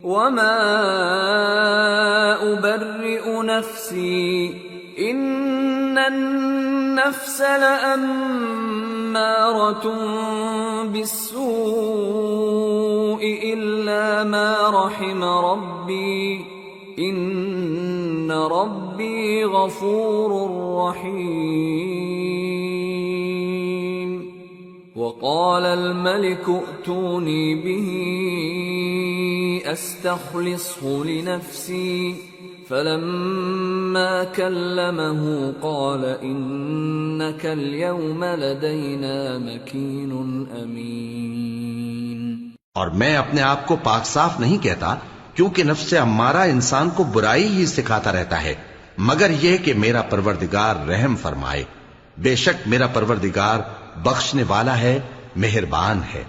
وما أبرئ نفسي إن النفس لأمارة بالسوء إلا ما رحم ربي إن ربي غفور رحيم وقال الملك ائتوني به استخلصه لنفسي فلما كلمه قال إنك اليوم لدينا مكين أمين۔ اور میں اپنے آپ کو پاک صاف نہیں کہتا، کیونکہ نفس امارہ انسان کو برائی ہی سکھاتا رہتا ہے، مگر یہ کہ میرا پروردگار رحم فرمائے۔ بے شک میرا پروردگار بخشنے والا ہے، مہربان ہے۔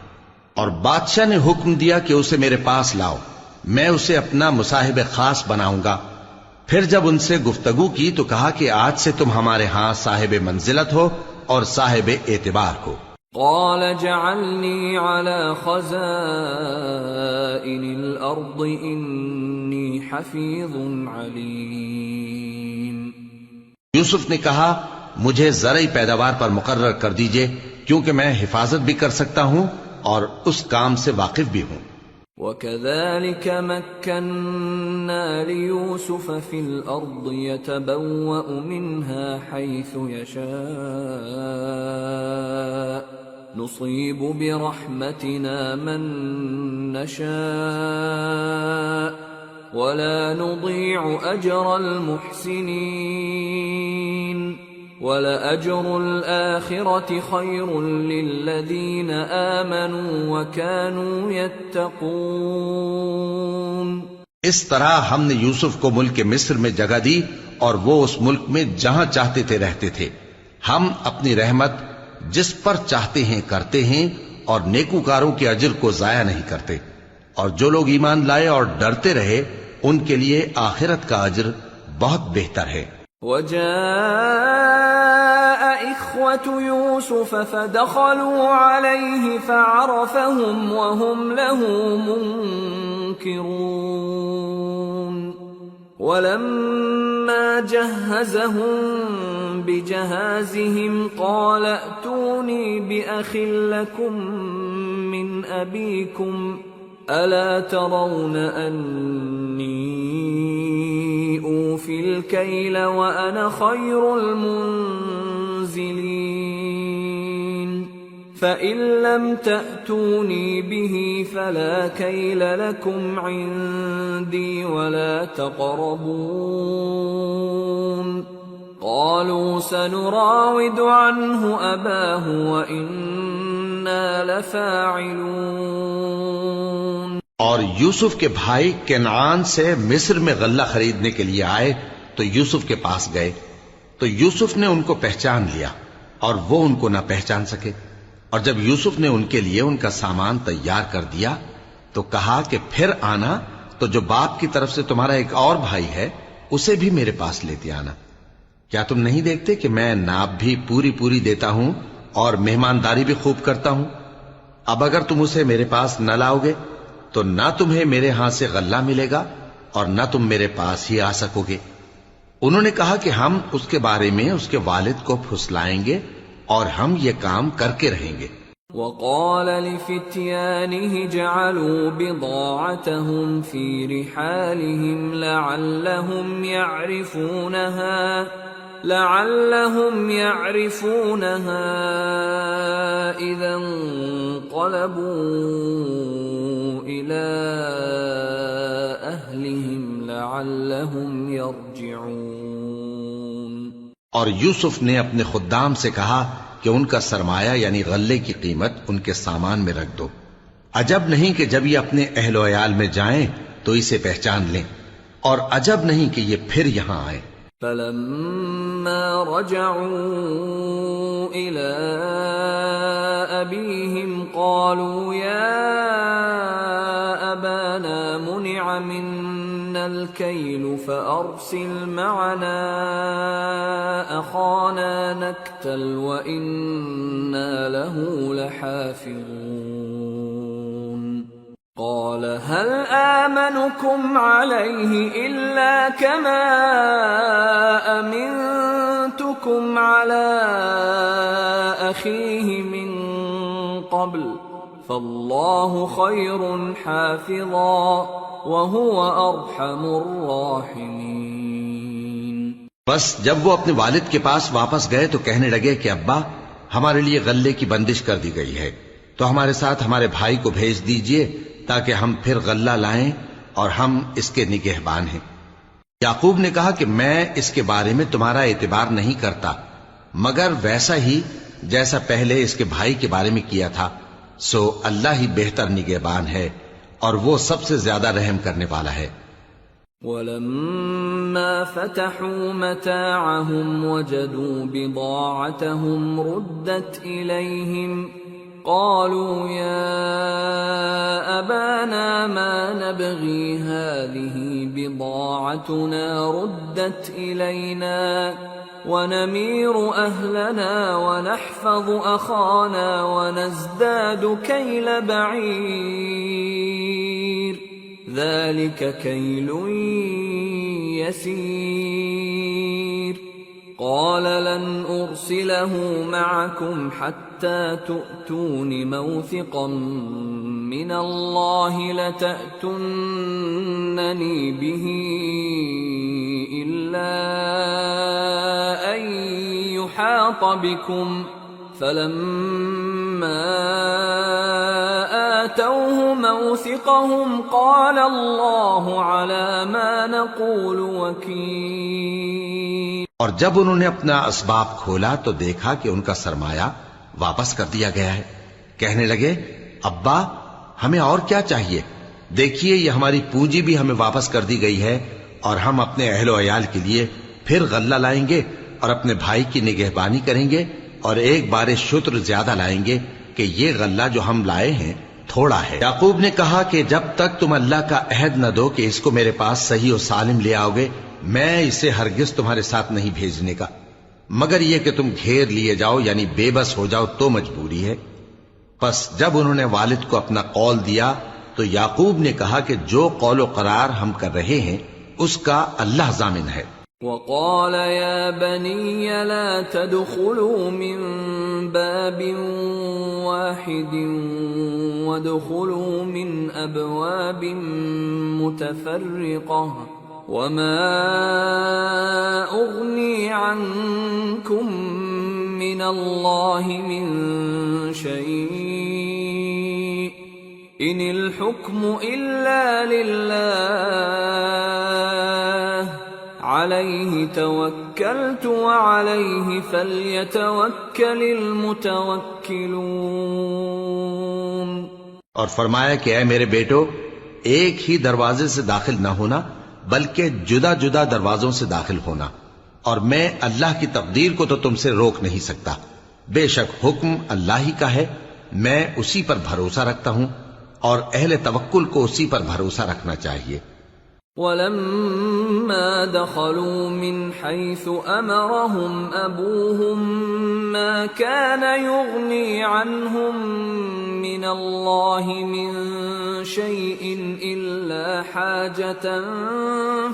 اور بادشاہ نے حکم دیا کہ اسے میرے پاس لاؤ، میں اسے اپنا مصاحب خاص بناؤں گا۔ پھر جب ان سے گفتگو کی تو کہا کہ آج سے تم ہمارے ہاں صاحب منزلت ہو اور صاحب اعتبار ہو۔ قال جعلني على خزائن الأرض إني حفيظ عليم۔ یوسف نے کہا مجھے زرعی پیداوار پر مقرر کر دیجئے، کیونکہ میں حفاظت بھی کر سکتا ہوں اور اس کام سے واقف بھی ہوں۔ وَكَذَلِكَ مَكَّنَّا لِيُوسُفَ فِي الْأَرْضِ يَتَبَوَّأُ مِنْهَا حَيْثُ يَشَاءُ نُصِيبُ بِرَحْمَتِنَا مَن نَّشَاءُ وَلَا نُضِيعُ أَجْرَ الْمُحْسِنِينَ وَلَأَجْرُ الْآخِرَةِ خَيْرٌ لِّلَّذِينَ آمَنُوا وَكَانُوا يَتَّقُونَ۔ اس طرح ہم نے یوسف کو ملک مصر میں جگہ دی اور وہ اس ملک میں جہاں چاہتے تھے رہتے تھے۔ ہم اپنی رحمت جس پر چاہتے ہیں کرتے ہیں اور نیکوکاروں کے اجر کو ضائع نہیں کرتے، اور جو لوگ ایمان لائے اور ڈرتے رہے ان کے لیے آخرت کا اجر بہت بہتر ہے۔ وجاء إخوة يوسف فدخلوا عليه فعرفهم وهم له منكرون ولما جهزهم بجهازهم قال ائتوني بأخ لكم من أبيكم ألا ترون أني أوفي الكيل وأنا خير المنزلين فإن لم تأتوني به فلا كيل لكم عندي ولا تقربون قالوا سنراود عنه أباه وإنا لفاعلون۔ اور یوسف کے بھائی کنعان سے مصر میں غلہ خریدنے کے لیے آئے تو یوسف کے پاس گئے تو یوسف نے ان کو پہچان لیا اور وہ ان کو نہ پہچان سکے، اور جب یوسف نے ان کے لیے ان کا سامان تیار کر دیا تو کہا کہ پھر آنا تو جو باپ کی طرف سے تمہارا ایک اور بھائی ہے اسے بھی میرے پاس لیتے آنا۔ کیا تم نہیں دیکھتے کہ میں ناب بھی پوری پوری دیتا ہوں اور مہمانداری بھی خوب کرتا ہوں؟ اب اگر تم اسے میرے پاس نہ لاؤ گے تو نہ تمہیں میرے ہاں سے غلہ ملے گا اور نہ تم میرے پاس ہی آ سکو گے۔ انہوں نے کہا کہ ہم اس کے بارے میں اس کے والد کو پھسلائیں گے اور ہم یہ کام کر کے رہیں گے۔ وقال لفتيانه جعلوا بضاعتهم في رحالهم لعلهم يعرفونها إذا انقلبوا إلى أهلهم لعلهم يرجعون۔ اور یوسف نے اپنے خدام سے کہا کہ ان کا سرمایہ یعنی غلے کی قیمت ان کے سامان میں رکھ دو، عجب نہیں کہ جب یہ اپنے اہل و عیال میں جائیں تو اسے پہچان لیں، اور عجب نہیں کہ یہ پھر یہاں آئیں۔ فلما رجعوا إلى أبيهم قالوا يا أبانا منع منا الكيل فأرسل معنا أخانا نكتل وإنا له لحافظون۔ قال هل آمنكم عليه إلا كما أمنتكم على أخيه من قبل فالله خير حافظا وهو أرحم الراحمين۔ بس جب وہ اپنے والد کے پاس واپس گئے تو کہنے لگے کہ ابا، ہمارے لیے غلے کی بندش کر دی گئی ہے، تو ہمارے ساتھ ہمارے بھائی کو بھیج دیجئے تاکہ ہم پھر غلہ لائیں اور ہم اس کے نگہبان ہیں۔ یعقوب نے کہا کہ میں اس کے بارے میں تمہارا اعتبار نہیں کرتا مگر ویسا ہی جیسا پہلے اس کے بھائی کے بارے میں کیا تھا، سو اللہ ہی بہتر نگہبان ہے اور وہ سب سے زیادہ رحم کرنے والا ہے۔ وَلَمَّا فَتَحُوا مَتَاعَهُمْ وَجَدُوا بِضَاعَتَهُمْ رُدَّتْ إِلَيْهِمْ قالوا يا أبانا ما نبغي هذه بضاعتنا ردت إلينا ونمير أهلنا ونحفظ أخانا ونزداد كيل بعير ذلك كيل يسير قال لن أرسله معكم حتى تؤتون موثقا من الله لتأتونني به إلا أن يحاط بكم فلما آتوه موثقهم قال الله على ما نقول وكيل۔ اور جب انہوں نے اپنا اسباب کھولا تو دیکھا کہ ان کا سرمایہ واپس کر دیا گیا ہے۔ کہنے لگے ابا ہمیں اور کیا چاہیے، دیکھیے یہ ہماری پونجی بھی ہمیں واپس کر دی گئی ہے اور ہم اپنے اہل و عیال کے لیے پھر غلہ لائیں گے اور اپنے بھائی کی نگہبانی کریں گے اور ایک بار شتر زیادہ لائیں گے کہ یہ غلہ جو ہم لائے ہیں تھوڑا ہے۔ یعقوب نے کہا کہ جب تک تم اللہ کا عہد نہ دو کہ اس کو میرے پاس صحیح و سالم لے آؤ گے میں اسے ہرگز تمہارے ساتھ نہیں بھیجنے کا، مگر یہ کہ تم گھیر لیے جاؤ یعنی بے بس ہو جاؤ تو مجبوری ہے۔ پس جب انہوں نے والد کو اپنا قول دیا تو یعقوب نے کہا کہ جو قول و قرار ہم کر رہے ہیں اس کا اللہ ضامن ہے۔ وقال يا بني لا تدخلوا من باب واحد وادخلوا من أبواب متفرقة وما أغني عنكم من الله من شيء إن الحكم إلا لله عليه توكلت وعليه فليتوكل المتوكلون۔ اور فرمایا کہ اے میرے بیٹو ایک ہی دروازے سے داخل نہ ہونا بلکہ جدا جدا دروازوں سے داخل ہونا، اور میں اللہ کی تقدیر کو تو تم سے روک نہیں سکتا، بے شک حکم اللہ ہی کا ہے، میں اسی پر بھروسہ رکھتا ہوں اور اہل توکل کو اسی پر بھروسہ رکھنا چاہیے۔ وَلَمَّا دَخَلُوا مِنْ حَيْثُ أَمَرَهُمْ أَبُوهُمْ مَا كَانَ يُغْنِي عَنْهُمْ مِنَ اللَّهِ مِنْ شَيْءٍ إِلَّا حَاجَةً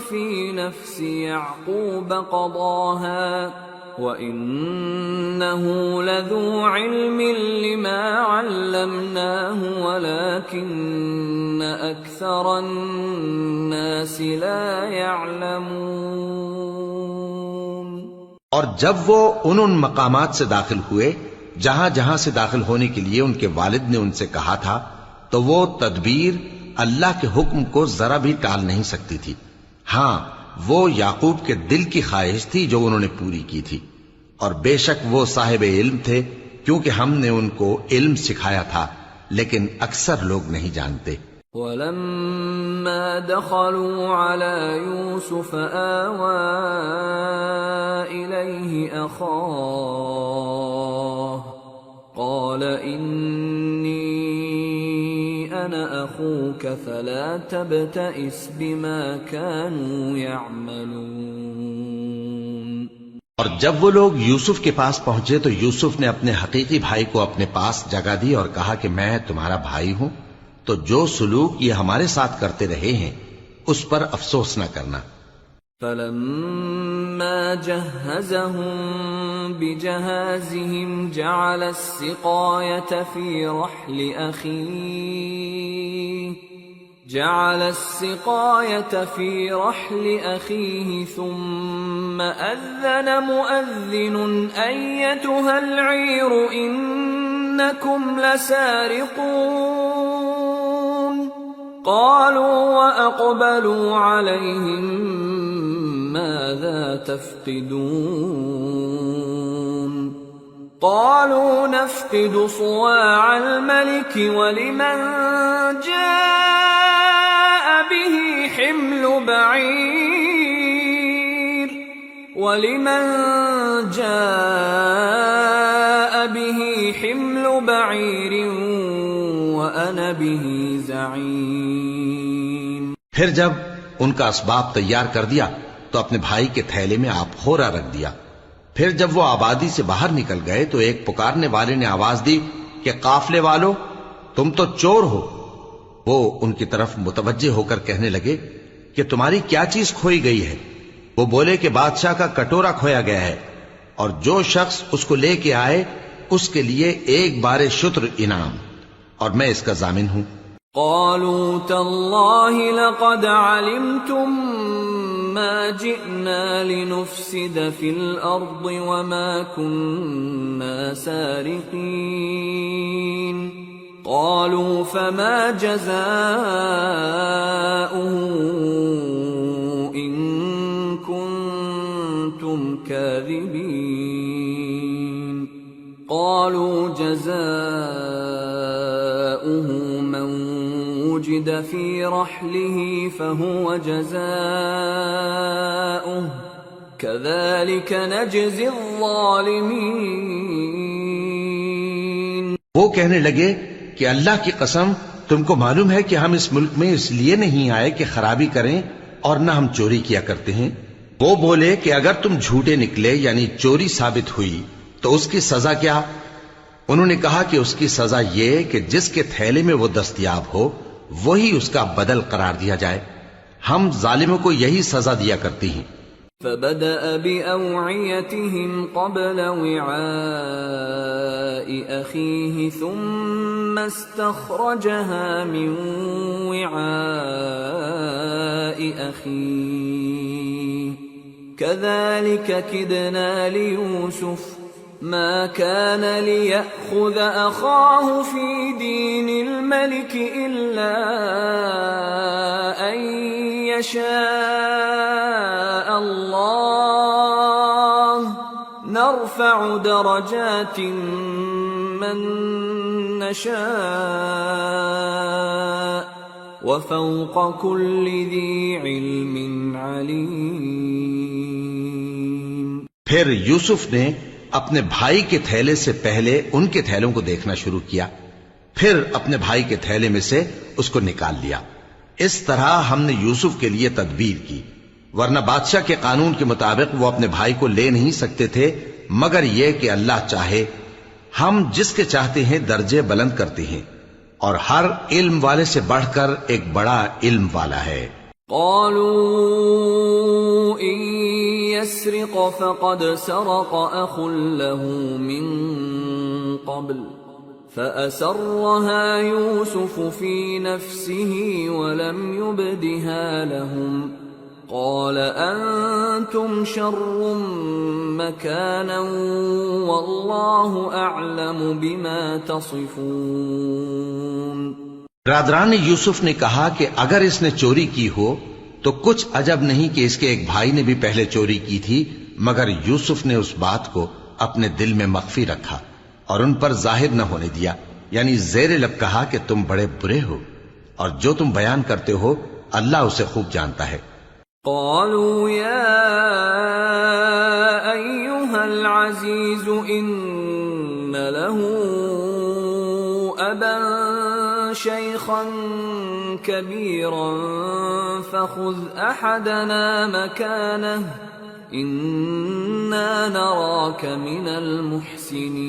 فِي نَفْسِ يَعْقُوبَ قَضَاهَا وَإِنَّهُ لَذُو عِلْمٍ لِمَا عَلَّمْنَاهُ وَلَكِنَّ أَكْثَرَ النَّاسِ لَا يَعْلَمُونَ۔ اور جب وہ ان مقامات سے داخل ہوئے جہاں جہاں سے داخل ہونے کے لیے ان کے والد نے ان سے کہا تھا تو وہ تدبیر اللہ کے حکم کو ذرا بھی ٹال نہیں سکتی تھی، ہاں وہ یعقوب کے دل کی خواہش تھی جو انہوں نے پوری کی تھی، اور بے شک وہ صاحب علم تھے کیونکہ ہم نے ان کو علم سکھایا تھا لیکن اکثر لوگ نہیں جانتے۔ وَلَمَّا دَخَلُوا عَلَى يُوسُفَ آوَى إِلَيْهِ أَخَاهُ قَالَ إِنِّي أَنَا أَخُوكَ فَلَا تَبْتَئِسْ بِمَا كَانُوا يَعْمَلُونَ۔ اور جب وہ لوگ یوسف کے پاس پہنچے تو یوسف نے اپنے حقیقی بھائی کو اپنے پاس جگہ دی اور کہا کہ میں تمہارا بھائی ہوں، تو جو سلوک یہ ہمارے ساتھ کرتے رہے ہیں اس پر افسوس نہ کرنا۔ فلما جهزهم بجهازهم جعل السقاية في رحل أخيه ثم أذن مؤذن أيتها العير إنكم لسارقون قالوا وأقبلوا عليهم ماذا تفقدون قالوا نفقد صواع الملك ولمن جاء به حمل بعير وأنا به زعيم۔ پھر جب ان کا اسباب تیار کر دیا تو اپنے بھائی کے تھیلے میں آپ خورا رکھ دیا۔ پھر جب وہ آبادی سے باہر نکل گئے تو ایک پکارنے والے نے آواز دی کہ قافلے والو تم تو چور ہو۔ وہ ان کی طرف متوجہ ہو کر کہنے لگے کہ تمہاری کیا چیز کھوئی گئی ہے؟ وہ بولے کہ بادشاہ کا کٹورا کھویا گیا ہے، اور جو شخص اس کو لے کے آئے اس کے لیے ایک بار شتر انعام، اور میں اس کا ضامن ہوں۔ قالوا تالله لقد علمتم ما جئنا لنفسد في الأرض وما كنا سارقين قالوا فما جزاؤه إن كنتم كاذبين قالوا جزاؤه من وجد في رحله فهو جزاؤه كذلك نجزي الظالمين۔ وہ کہنے لگے کہ اللہ کی قسم تم کو معلوم ہے کہ ہم اس ملک میں اس لیے نہیں آئے کہ خرابی کریں اور نہ ہم چوری کیا کرتے ہیں۔ وہ بولے کہ اگر تم جھوٹے نکلے یعنی چوری ثابت ہوئی تو اس کی سزا کیا؟ انہوں نے کہا کہ اس کی سزا یہ کہ جس کے تھیلے میں وہ دستیاب ہو وہی اس کا بدل قرار دیا جائے، ہم ظالموں کو یہی سزا دیا کرتی ہیں۔ فبدأ بأوعيتهم قبل وعاء أخيه ثم استخرجها من وعاء أخيه كذلك كدنا ليوسف ما كان ليأخذ أخاه في دين الملك إلا أن يشاء الله نرفع درجات من نشاء وفوق كل ذي علم عليم۔ پھر یوسف نے اپنے بھائی کے تھیلے سے پہلے ان کے تھیلوں کو دیکھنا شروع کیا، پھر اپنے بھائی کے تھیلے میں سے اس کو نکال لیا۔ اس طرح ہم نے یوسف کے لیے تدبیر کی، ورنہ بادشاہ کے قانون کے مطابق وہ اپنے بھائی کو لے نہیں سکتے تھے مگر یہ کہ اللہ چاہے۔ ہم جس کے چاہتے ہیں درجے بلند کرتے ہیں، اور ہر علم والے سے بڑھ کر ایک بڑا علم والا ہے۔ قالوا إن يسرق فقد سرق أخ له من قبل فأسرها يوسف في نفسه ولم يبدها لهم قال أنتم شر مكانا والله أعلم بما تصفون۔ برادران یوسف نے کہا کہ اگر اس نے چوری کی ہو تو کچھ عجب نہیں کہ اس کے ایک بھائی نے بھی پہلے چوری کی تھی، مگر یوسف نے اس بات کو اپنے دل میں مخفی رکھا اور ان پر ظاہر نہ ہونے دیا، یعنی زیر لب کہا کہ تم بڑے برے ہو، اور جو تم بیان کرتے ہو اللہ اسے خوب جانتا ہے۔ قالوا يا أيها العزيز إن له أبا شيخا كبيرا فخذ أحدنا مكانه إنا نراك من المحسنين۔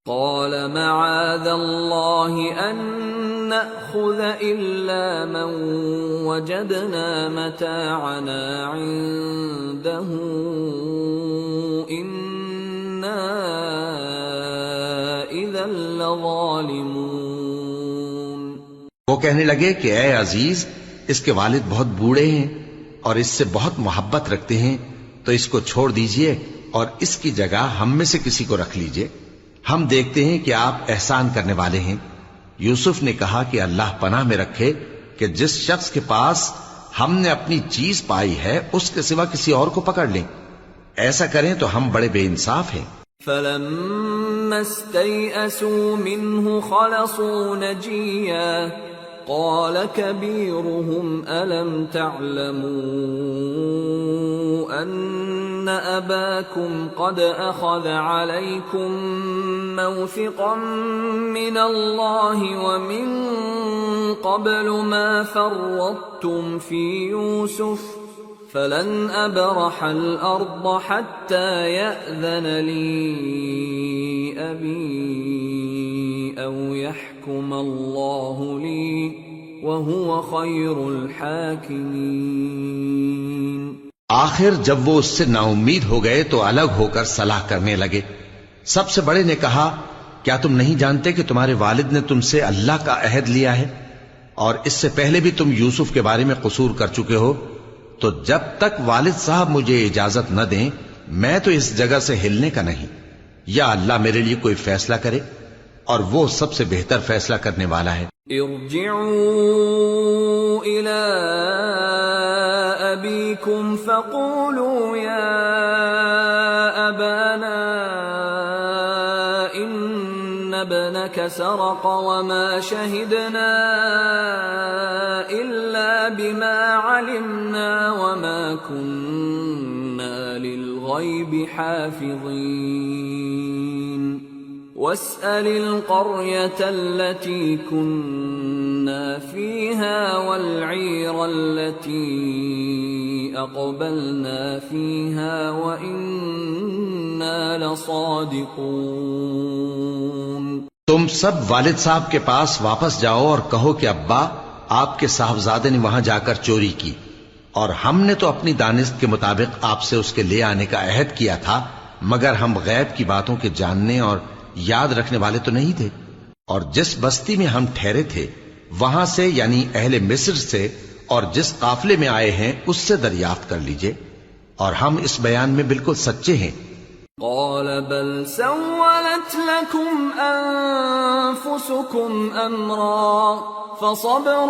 قال معاذ الله أن نأخذ إلا من وجدنا متاعنا عنده إنا إذا لظالمون. وہ کہنے لگے کہ اے عزیز، اس کے والد بہت بوڑھے ہیں اور اس سے بہت محبت رکھتے ہیں، تو اس کو چھوڑ دیجئے اور اس کی جگہ ہم میں سے کسی کو رکھ لیجئے، ہم دیکھتے ہیں کہ آپ احسان کرنے والے ہیں. یوسف نے کہا کہ اللہ پناہ میں رکھے کہ جس شخص کے پاس ہم نے اپنی چیز پائی ہے اس کے سوا کسی اور کو پکڑ لیں. ایسا کریں تو ہم بڑے بے انصاف ہیں. فَلَمَّا اسْتَيْأَسُوا مِنْهُ خَلَصُوا نَجِيًّا قَالَ كَبِيرُهُمْ أَلَمْ تَعْلَمُوا أَنَّ أَبَاكُمْ قَدْ أَخَذَ عَلَيْكُمْ مَوْثِقًا مِّنَ اللَّهِ وَمِن قَبْلُ مَا فَرَّطتُمْ فِي يُوسُفَ فَلَنْ أَبْرَحَ الْأَرْضَ حَتَّى يَأْذَنَ لِي أَبِي أَوْ يَحْكُمَ اللَّهُ لِي وَهُوَ خَيْرُ الْحَاكِمِينَ. آخر جب وہ اس سے نا امید ہو گئے تو الگ ہو کر صلاح کرنے لگے. سب سے بڑے نے کہا، کیا تم نہیں جانتے کہ تمہارے والد نے تم سے اللہ کا عہد لیا ہے اور اس سے پہلے بھی تم یوسف کے بارے میں قصور کر چکے ہو؟ تو جب تک والد صاحب مجھے اجازت نہ دیں میں تو اس جگہ سے ہلنے کا نہیں، یا اللہ میرے لیے کوئی فیصلہ کرے اور وہ سب سے بہتر فیصلہ کرنے والا ہے. ارجعوا إلى أبيكم فقولوا يا أبانا إن ابنك سرق وما شهدنا إلا بما علمنا وما كنا للغيب حافظين واسأل القرية التي كنا فيها والعير التي أقبلنا فيها وإنا لصادقون. تم سب والد صاحب کے پاس واپس جاؤ اور کہو کہ ابا، آپ کے صاحبزادے نے وہاں جا کر چوری کی اور ہم نے تو اپنی دانست کے مطابق آپ سے اس کے لے آنے کا عہد کیا تھا، مگر ہم غیب کی باتوں کے جاننے اور یاد رکھنے والے تو نہیں تھے. اور جس بستی میں ہم ٹھہرے تھے وہاں سے یعنی اہل مصر سے اور جس قافلے میں آئے ہیں اس سے دریافت کر لیجئے، اور ہم اس بیان میں بالکل سچے ہیں. قال بل سولت لكم أنفسكم أمرا فصبر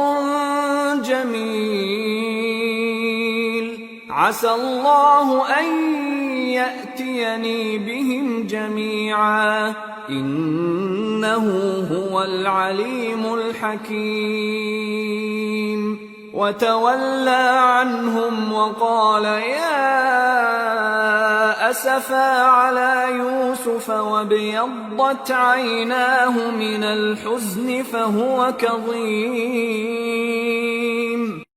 جميل عسى الله أن يأتيني بهم جميعا إنه هو العليم الحكيم. وتولى عنهم وقال يا أسفا على يوسف وابيضت عيناه من الحزن فهو كظيم.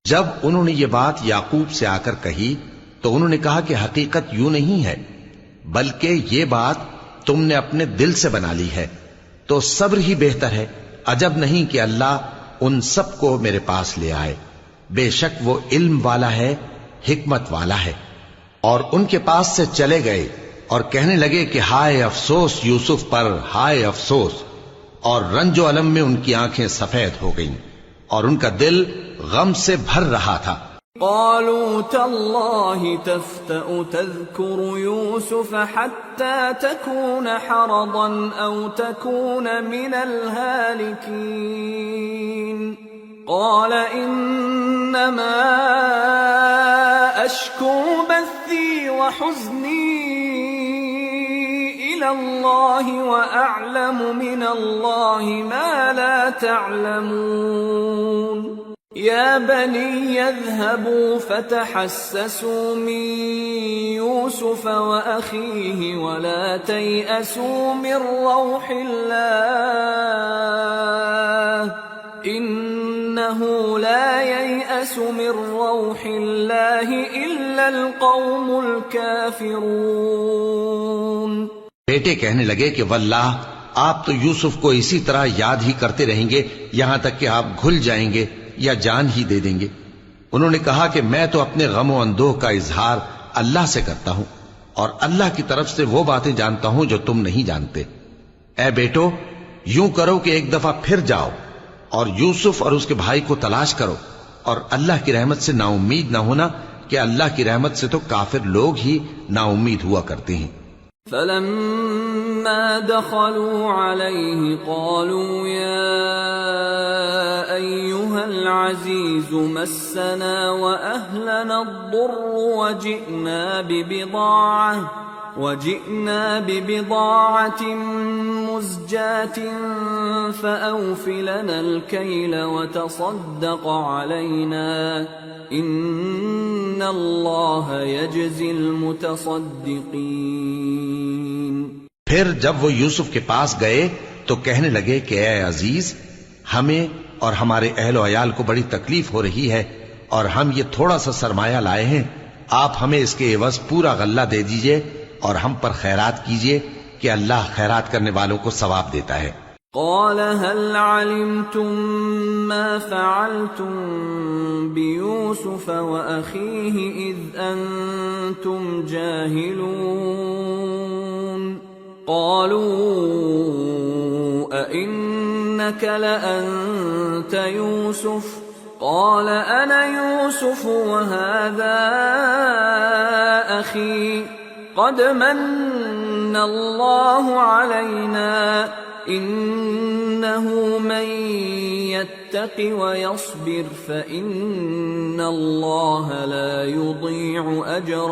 جب انہوں نے یہ بات یعقوب سے آ کر کہی تو انہوں نے کہا کہ حقیقت یوں نہیں ہے، بلکہ یہ بات تم نے اپنے دل سے بنا لی ہے، تو صبر ہی بہتر ہے. عجب نہیں کہ اللہ ان سب کو میرے پاس لے آئے، بے شک وہ علم والا ہے، حکمت والا ہے. اور ان کے پاس سے چلے گئے اور کہنے لگے کہ ہائے افسوس یوسف پر، ہائے افسوس، اور رنج و الم میں ان کی آنکھیں سفید ہو گئیں اور ان کا دل غم سے بھر رہا تھا. قالوا تالله تفتأ تذكر يوسف حتى تكون حرضا أو تكون من الهالكين قال إنما أشكو بثي وحزني إلى الله وأعلم من الله ما لا تعلمون. يا بني اذهبوا فتحسسوا من يوسف وأخيه ولا تيأسوا من روح الله إنه لا ييأس من روح الله إلا القوم الكافرون. بیٹے کہنے لگے کہ واللہ آپ تو یوسف کو اسی طرح یاد ہی کرتے رہیں گے یہاں تک کہ آپ گھل جائیں گے یا جان ہی دے دیں گے۔ انہوں نے کہا کہ میں تو اپنے غم و اندوہ کا اظہار اللہ سے کرتا ہوں اور اللہ کی طرف سے وہ باتیں جانتا ہوں جو تم نہیں جانتے۔ اے بیٹو، یوں کرو کہ ایک دفعہ پھر جاؤ اور یوسف اور اس کے بھائی کو تلاش کرو، اور اللہ کی رحمت سے نا امید نہ ہونا کہ اللہ کی رحمت سے تو کافر لوگ ہی نا امید ہوا کرتے ہیں۔ فلما دخلوا عليه قالوا يا أيها العزيز مسنا وأهلنا الضر وجئنا ببضاعة مزجاة فأوف لنا الكيل وتصدق علينا إن الله يجزي المتصدقين۔ پھر جب وہ یوسف کے پاس گئے تو کہنے لگے کہ اے عزیز، ہمیں اور ہمارے اہل و عیال کو بڑی تکلیف ہو رہی ہے اور ہم یہ تھوڑا سا سرمایہ لائے ہیں، آپ ہمیں اس کے عوض پورا غلہ دے دیجئے اور ہم پر خیرات کیجئے کہ اللہ خیرات کرنے والوں کو ثواب دیتا ہے۔ قال هل علمتم ما فعلتم بيوسف وأخيه إذ أنتم جاهلون؟ قالوا أئنك لأنت يوسف؟ قال أنا يوسف وهذا أخي قد من الله علينا إنه من يتق ويصبر فإن الله لا يضيع أجر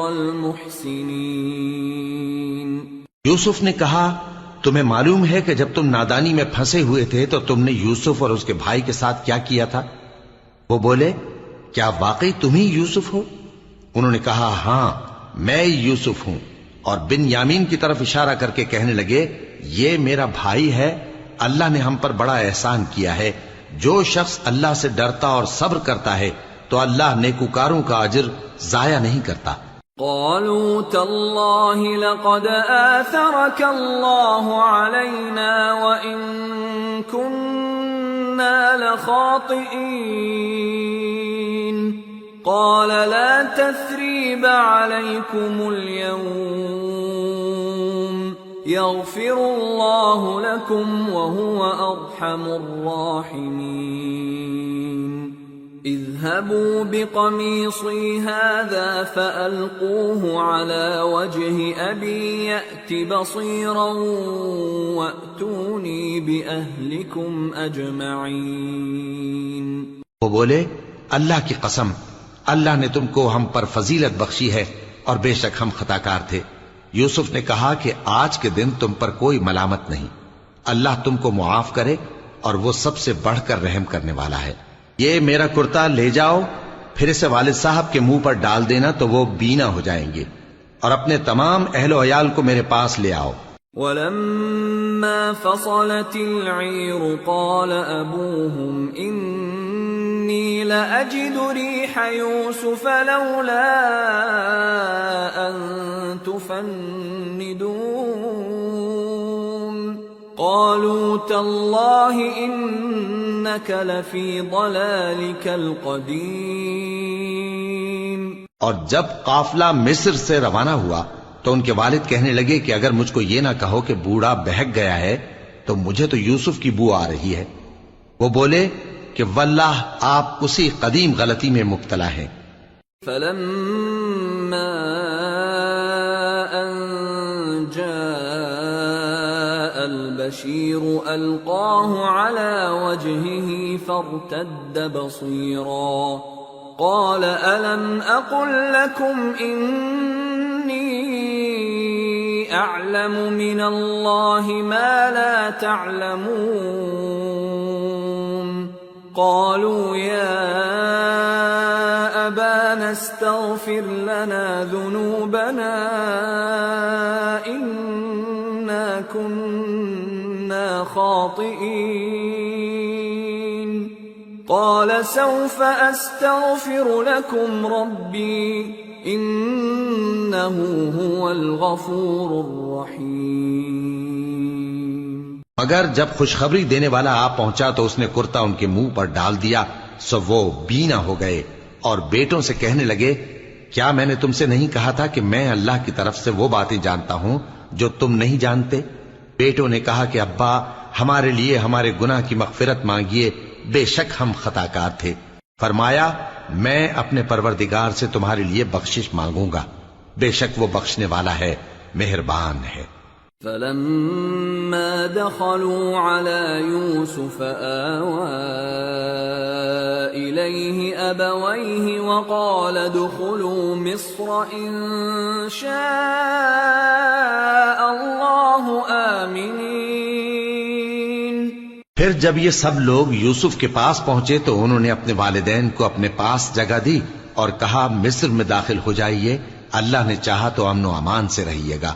المحسنين۔ یوسف نے کہا تمہیں معلوم ہے کہ جب تم نادانی میں پھنسے ہوئے تھے تو تم نے یوسف اور اس کے بھائی کے ساتھ کیا کیا تھا؟ وہ بولے کیا واقعی تم ہی یوسف ہو؟ انہوں نے کہا ہاں میں یوسف ہوں، اور بن یامین کی طرف اشارہ کر کے کہنے لگے یہ میرا بھائی ہے، اللہ نے ہم پر بڑا احسان کیا ہے، جو شخص اللہ سے ڈرتا اور صبر کرتا ہے تو اللہ نیکوکاروں کا اجر ضائع نہیں کرتا۔ قالوا تالله لقد آثرك الله علينا وإن كنا لخاطئين قال لا تثريب عليكم اليوم يغفر الله لكم وهو أرحم الراحمين اذهبوا بقميصي هذا فألقوه على وجه أبي يأت بصيرا وأتوني بأهلكم أجمعين۔ وہ بولے اللہ کی قسم، اللہ نے تم کو ہم پر فضیلت بخشی ہے اور بے شک ہم خطا کار تھے۔ یوسف نے کہا کہ آج کے دن تم پر کوئی ملامت نہیں، اللہ تم کو معاف کرے اور وہ سب سے بڑھ کر رحم کرنے والا ہے۔ یہ میرا کرتا لے جاؤ، پھر اسے والد صاحب کے منہ پر ڈال دینا تو وہ بینا ہو جائیں گے، اور اپنے تمام اہل و عیال کو میرے پاس لے آؤ۔ وَلَمَّا فَصَلَتِ الْعِيرُ قَالَ أَبُوهُمْ إِنِّي لَأَجِدُ رِيحَ يُوسُفَ لَوْلَا أَن تُفَنِّدُونَ قَالُوا تَاللَّهِ إِنَّكَ لَفِي ضَلَالِكَ الْقَدِيمِ۔ اور جب قافلہ مصر سے روانہ ہوا تو ان کے والد کہنے لگے کہ اگر مجھ کو یہ نہ کہو کہ بوڑھا بہک گیا ہے تو مجھے تو یوسف کی بو آ رہی ہے۔ وہ بولے کہ واللہ آپ اسی قدیم غلطی میں مبتلا ہیں۔ فَلَمَّا أَن جَاءَ الْبَشِيرُ أَلْقَاهُ عَلَى وَجْهِهِ فَارْتَدَّ بَصِيرًا قَالَ أَلَمْ أَقُلْ لَكُمْ إِنِّي أَعْلَمُ مِنَ اللَّهِ مَا لَا تَعْلَمُونَ قَالُوا يَا أَبَانَا اسْتَغْفِرْ لَنَا ذُنُوبَنَا إِنَّا كُنَّا خَاطِئِينَ قَالَ سَوْفَ أَسْتَغْفِرُ لَكُمْ رَبِّي إِنَّهُ هُوَ الْغَفُورُ الرَّحِيمُ۔ مگر جب خوشخبری دینے والا آ پہنچا تو اس نے کرتا ان کے منہ پر ڈال دیا، سو وہ بینا ہو گئے اور بیٹوں سے کہنے لگے، کیا میں نے تم سے نہیں کہا تھا کہ میں اللہ کی طرف سے وہ باتیں جانتا ہوں جو تم نہیں جانتے؟ بیٹوں نے کہا کہ ابا، ہمارے لیے ہمارے گناہ کی مغفرت مانگیے، بے شک ہم خطاکار تھے۔ فرمایا، میں اپنے پروردگار سے تمہارے لیے بخشش مانگوں گا، بے شک وہ بخشنے والا ہے، مہربان ہے۔ فلما دخلوا على يوسف آوى إليه أبويه وقال ادخلوا مصر إن شاء الله آمنين۔ پھر جب یہ سب لوگ یوسف کے پاس پہنچے تو انہوں نے اپنے والدین کو اپنے پاس جگہ دی اور کہا، مصر میں داخل ہو جائیے، اللہ نے چاہا تو امن و امان سے رہیے گا۔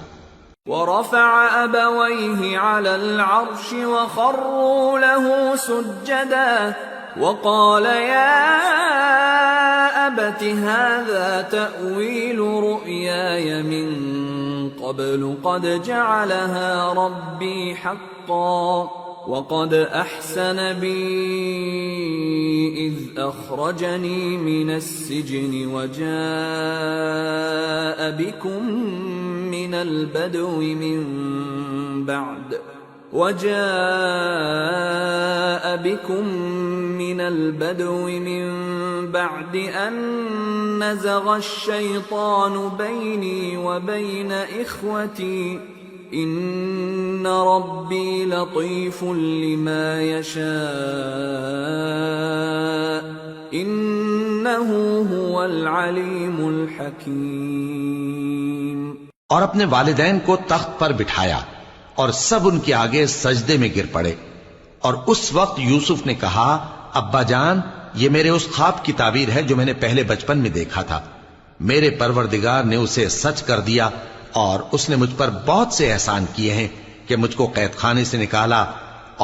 ورفع أبويه على العرش وخروا له سجدا وقال يا أبت هذا تأويل رؤياي من قبل قد جعلها ربي حقا وقد أحسن بي إذ أخرجني من السجن وجاء بكم من البدو من بعد أن نزغ الشيطان بيني وبين إخوتي إن ربي لطيف لما يشاء إنه هو العليم الحكيم۔ اور اپنے والدین کو تخت پر بٹھایا اور سب ان کے آگے سجدے میں گر پڑے، اور اس وقت یوسف نے کہا، ابا جان، یہ میرے اس خواب کی تعبیر ہے جو میں نے پہلے بچپن میں دیکھا تھا۔ میرے پروردگار نے اسے سچ کر دیا اور اس نے مجھ پر بہت سے احسان کیے ہیں کہ مجھ کو قید خانے سے نکالا،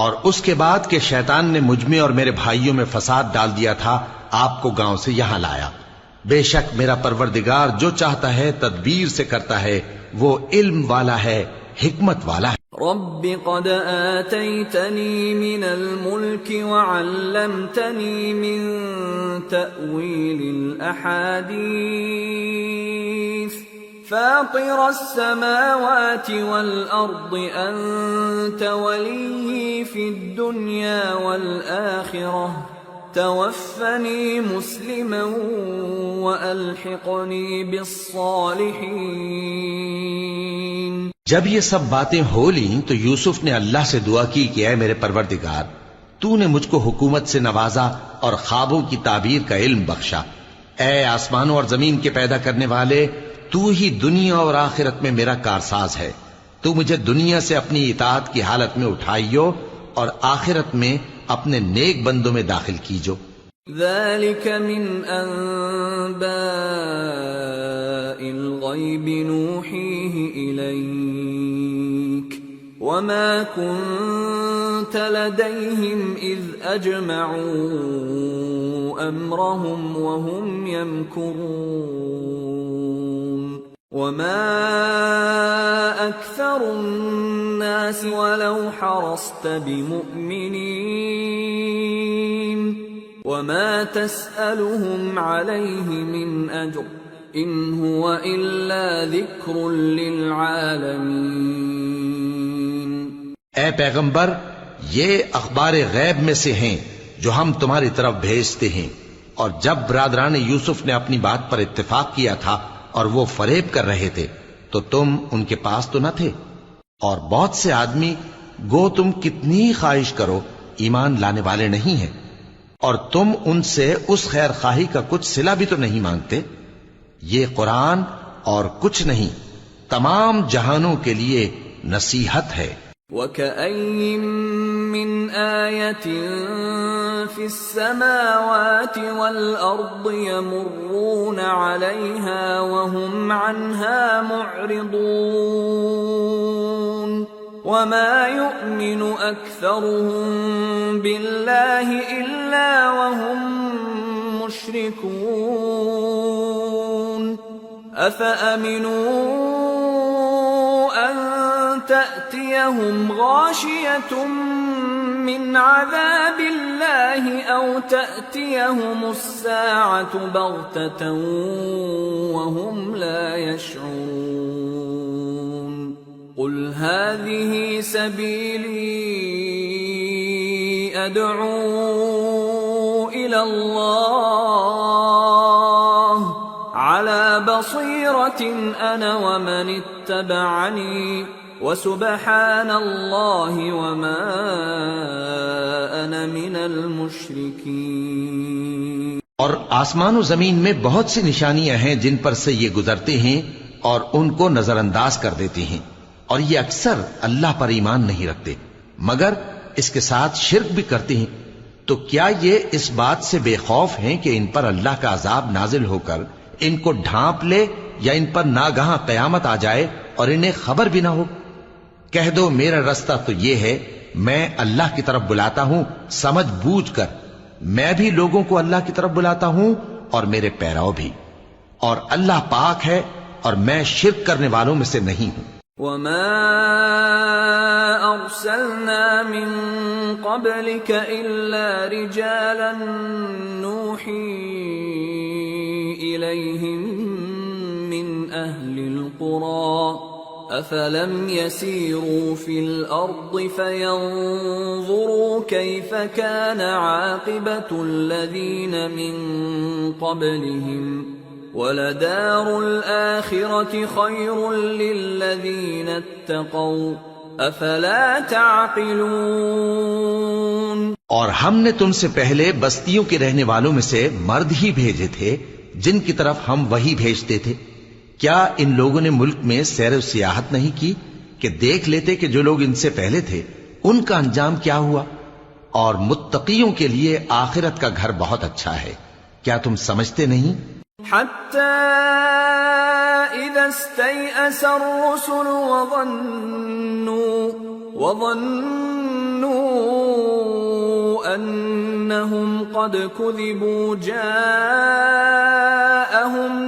اور اس کے بعد کہ شیطان نے مجھ میں اور میرے بھائیوں میں فساد ڈال دیا تھا، آپ کو گاؤں سے یہاں لایا۔ بے شک میرا پروردگار جو چاہتا ہے تدبیر سے کرتا ہے، وہ علم والا ہے، حکمت والا ہے۔ رب قد آتيتني من الملك وعلمتني من تأويل الأحاديث فاطر السماوات والأرض أنت ولي في الدنيا والآخرة توفني مسلما وألحقني بالصالحين۔ جب یہ سب باتیں ہو لیں تو یوسف نے اللہ سے دعا کی کہ اے میرے پروردگار، تو نے مجھ کو حکومت سے نوازا اور خوابوں کی تعبیر کا علم بخشا۔ اے آسمانوں اور زمین کے پیدا کرنے والے، تو ہی دنیا اور آخرت میں میرا کارساز ہے۔ تو مجھے دنیا سے اپنی اطاعت کی حالت میں اٹھائیو اور آخرت میں اپنے نیک بندوں میں داخل کیجو۔ ذلك من أنباء الغيب نوحيه إليك وما كنت لديهم إذ أجمعوا أمرهم وهم يمكرون وما أكثر الناس ولو حرصت بمؤمنين وما تسألهم عليه من أجر إن هو إلا ذكر للعالمين۔ اے پیغمبر، یہ اخبار غیب میں سے ہیں جو ہم تمہاری طرف بھیجتے ہیں، اور جب برادران یوسف نے اپنی بات پر اتفاق کیا تھا اور وہ فریب کر رہے تھے تو تم ان کے پاس تو نہ تھے، اور بہت سے آدمی گو تم کتنی خواہش کرو ایمان لانے والے نہیں ہیں، اور تم ان سے اس خیر خواہی کا کچھ صلہ بھی تو نہیں مانگتے۔ یہ قرآن اور کچھ نہیں تمام جہانوں کے لیے نصیحت ہے۔ وَكَأَيِّن مِّنْ آيَةٍ فِي السَّمَاوَاتِ وَالْأَرْضِ يَمُرُّونَ عَلَيْهَا وَهُمْ عَنْهَا مُعْرِضُونَ وَمَا يُؤْمِنُ أَكْثَرُهُم بِاللَّهِ إِلَّا وَهُم مُّشْرِكُونَ أَفَأَمِنُوا أَن تأتيهم غاشية من عذاب الله أو تأتيهم الساعة بغتة وهم لا يشعرون قل هذه سبيلي أدعو إلى الله على بصيرة أنا ومن اتبعني وسبحان الله وما أنا من المشركين۔ اور آسمان و زمین میں بہت سی نشانیاں ہیں جن پر سے یہ گزرتے ہیں اور ان کو نظر انداز کر دیتے ہیں، اور یہ اکثر اللہ پر ایمان نہیں رکھتے مگر اس کے ساتھ شرک بھی کرتے ہیں۔ تو کیا یہ اس بات سے بے خوف ہیں کہ ان پر اللہ کا عذاب نازل ہو کر ان کو ڈھانپ لے یا ان پر ناگہاں قیامت آ جائے اور انہیں خبر بھی نہ ہو؟ کہہ دو میرا رستہ تو یہ ہے، میں اللہ کی طرف بلاتا ہوں سمجھ بوجھ کر، میں بھی لوگوں کو اللہ کی طرف بلاتا ہوں اور میرے پیراؤ بھی، اور اللہ پاک ہے اور میں شرک کرنے والوں میں سے نہیں ہوں۔ وما أرسلنا من قبلك إلا رجالا نوحي إليهم من أهل القرى أفلم يسيروا في الأرض فينظروا كيف كان عاقبة الذين من قبلهم وَلَدَارُ الْآخِرَةِ خَيْرٌ لِّلَّذِينَ اتَّقَوْا أَفَلَا تَعْقِلُونَ۔ اور ہم نے تم سے پہلے بستیوں کے رہنے والوں میں سے مرد ہی بھیجے تھے جن کی طرف ہم وحی بھیجتے تھے۔ کیا ان لوگوں نے ملک میں سیر و سیاحت نہیں کی کہ دیکھ لیتے کہ جو لوگ ان سے پہلے تھے ان کا انجام کیا ہوا؟ اور متقیوں کے لیے آخرت کا گھر بہت اچھا ہے، کیا تم سمجھتے نہیں؟ حتى إذا استيأس الرسل وظنوا أنهم قد كذبوا جاءهم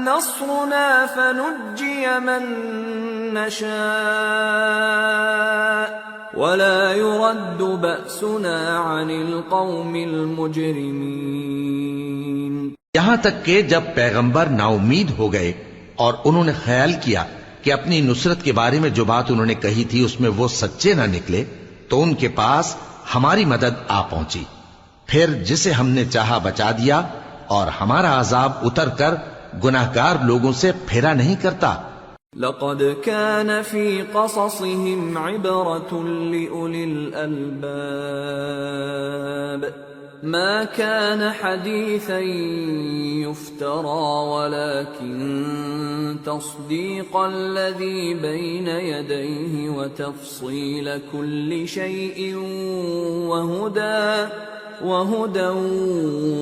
نصرنا فنجي من نشاء ولا يرد بأسنا عن القوم المجرمين۔ یہاں تک کہ جب پیغمبر نا امید ہو گئے اور انہوں نے خیال کیا کہ اپنی نصرت کے بارے میں جو بات انہوں نے کہی تھی اس میں وہ سچے نہ نکلے تو ان کے پاس ہماری مدد آ پہنچی، پھر جسے ہم نے چاہا بچا دیا، اور ہمارا عذاب اتر کر گناہگار لوگوں سے پھیرا نہیں کرتا۔ لقد كان في قصصهم عبرة لأولي الألباب ما كان حديثا يفترى ولكن تصديق الذي بين يديه وتفصيل كل شيء وهدى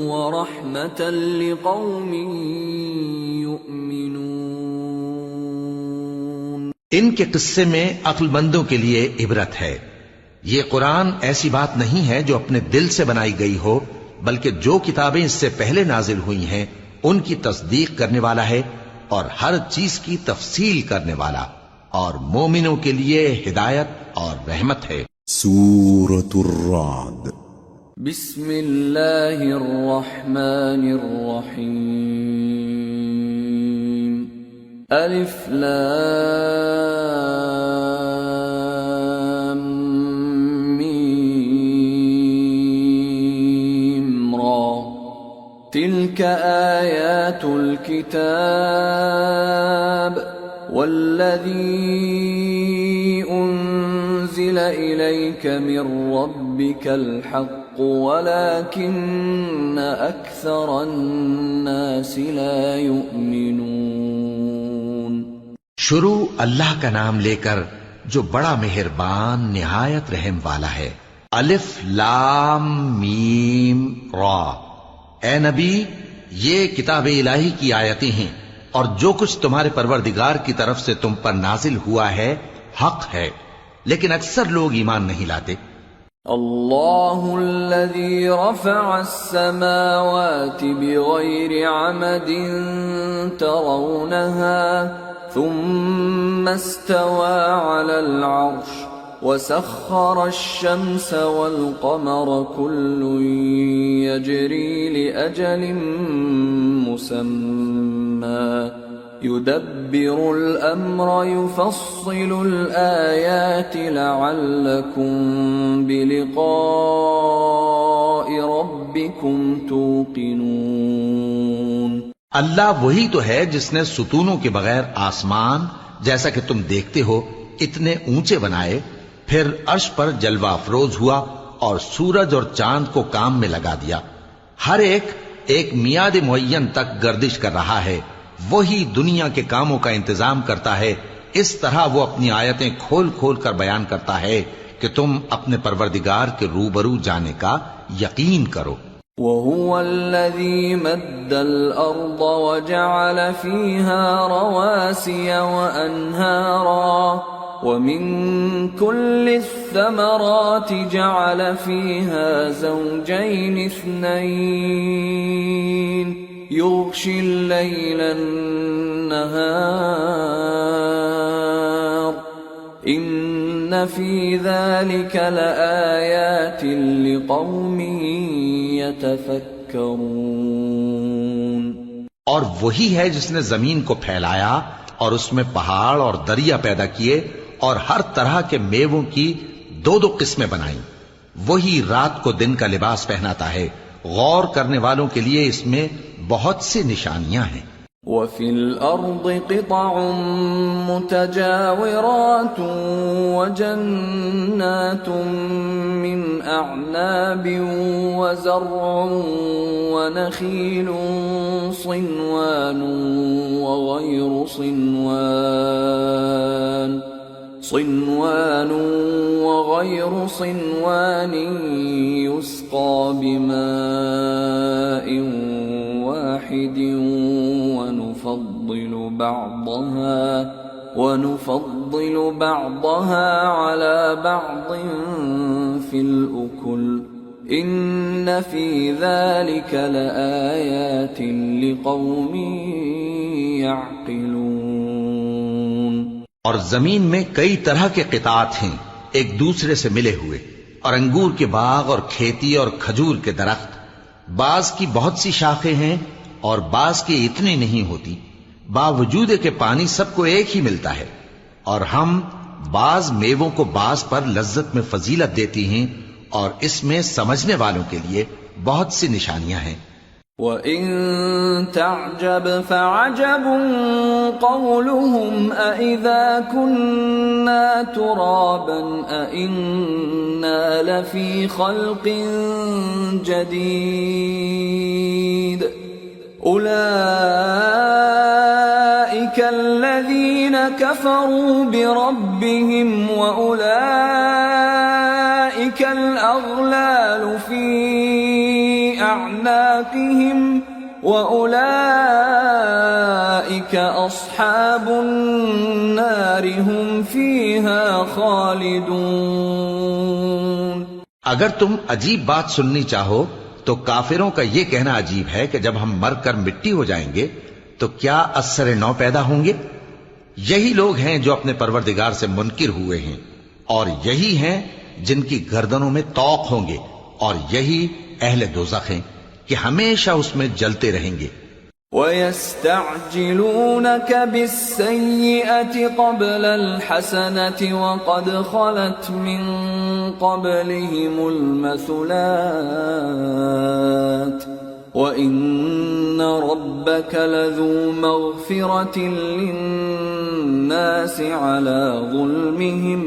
ورحمة لقوم يؤمنون۔ ان کے قصے میں عقل مندوں کے لیے عبرت ہے۔ یہ قرآن ایسی بات نہیں ہے جو اپنے دل سے بنائی گئی ہو، بلکہ جو کتابیں اس سے پہلے نازل ہوئی ہیں ان کی تصدیق کرنے والا ہے اور ہر چیز کی تفصیل کرنے والا، اور مومنوں کے لیے ہدایت اور رحمت ہے۔ سورة الرعد۔ بسم اللہ الرحمن الرحیم۔ الف لام میم را تلك آیات الكتاب والذی انزل الیک من ربک الحق ولكن اکثر الناس لا یؤمنون۔ شروع اللہ کا نام لے کر جو بڑا مہربان نہایت رحم والا ہے۔ الف لام میم را۔ اے نبی، یہ کتاب الہی کی آیتیں ہیں اور جو کچھ تمہارے پروردگار کی طرف سے تم پر نازل ہوا ہے حق ہے، لیکن اکثر لوگ ایمان نہیں لاتے۔ اللہ الذی رفع السماوات بغیر عمد ترونها ثم استوى على العرش وسخر الشمس والقمر كل يجري لأجل مسمى يدبر الأمر يفصل الآيات لعلكم بلقاء ربكم توقنون۔ اللہ وہی تو ہے جس نے ستونوں کے بغیر آسمان جیسا کہ تم دیکھتے ہو اتنے اونچے بنائے، پھر عرش پر جلوہ افروز ہوا اور سورج اور چاند کو کام میں لگا دیا، ہر ایک میعاد معین تک گردش کر رہا ہے، وہی دنیا کے کاموں کا انتظام کرتا ہے، اس طرح وہ اپنی آیتیں کھول کھول کر بیان کرتا ہے کہ تم اپنے پروردگار کے روبرو جانے کا یقین کرو۔ وَهُوَ الَّذِي مَدَّ الْأَرْضَ وَجَعَلَ فِيهَا رَوَاسِيَ وَأَنْهَارًا وَمِن كُلِّ الثَّمَرَاتِ جَعَلَ فِيهَا زَوْجَيْنِ اثْنَيْنِ يُغْشِي اللَّيْلَ النَّهَارَ إِنَّ فِي ذَلِكَ لَآيَاتٍ لِقَوْمٍ يَتَفَكَّرُونَ۔ اور وہی ہے جس نے زمین کو پھیلایا اور اس میں پہاڑ اور دریا پیدا کیے اور ہر طرح کے میووں کی دو دو قسمیں بنائیں، وہی رات کو دن کا لباس پہناتا ہے، غور کرنے والوں کے لیے اس میں بہت سی نشانیاں ہیں۔ وَفِي الْأَرْضِ قِطَعٌ مُتَجَاوِرَاتٌ وَجَنَّاتٌ مِّنْ أَعْنَابٍ وَزَرْعٌ وَنَخِيلٌ صِنْوَانٌ وَغَيْرُ صِنْوَانٍ يُسْقَى بِمَاءٍ واحد ونفضل بعضها على بعض في الأكل إن في ذلك لآيات لقوم يعقلون۔ اور زمین میں کئی طرح کے قطعات ہیں ایک دوسرے سے ملے ہوئے، اور انگور کے باغ اور کھیتی اور کھجور کے درخت، بعض کی بہت سی شاخیں ہیں اور بعض کی اتنی نہیں ہوتی، باوجود کہ پانی سب کو ایک ہی ملتا ہے، اور ہم بعض میووں کو بعض پر لذت میں فضیلت دیتی ہیں، اور اس میں سمجھنے والوں کے لیے بہت سی نشانیاں ہیں۔ وَإِن تَعْجَبْ فَعَجَبٌ قَوْلُهُمْ أَإِذَا كُنَّا تُرَابًا أَإِنَّا لَفِي خَلْقٍ جَدِيدٍ أُولَئِكَ الَّذِينَ كَفَرُوا بِرَبِّهِمْ وَأُولَئِكَ الْأَغْلَالُ فِي أَعْنَاقِهِمْ وَأُولَئِكَ أَصْحَابُ النَّارِ هُمْ فِيهَا خَالِدُونَ۔ اگر تم عجیب بات سننی چاہو تو کافروں کا یہ کہنا عجیب ہے کہ جب ہم مر کر مٹی ہو جائیں گے تو کیا از سر نو پیدا ہوں گے؟ یہی لوگ ہیں جو اپنے پروردگار سے منکر ہوئے ہیں، اور یہی ہیں جن کی گردنوں میں طوق ہوں گے، اور یہی اہل دوزخ ہیں کہ ہمیشہ اس میں جلتے رہیں گے۔ وَيَسْتَعْجِلُونَكَ بِالسَّيِّئَةِ قَبْلَ الْحَسَنَةِ وَقَدْ خَلَتْ مِن قَبْلِهِمُ الْمَثُلَاتُ وَإِنَّ رَبَّكَ لَذُو مَغْفِرَةٍ لِلنَّاسِ عَلَى ظُلْمِهِمْ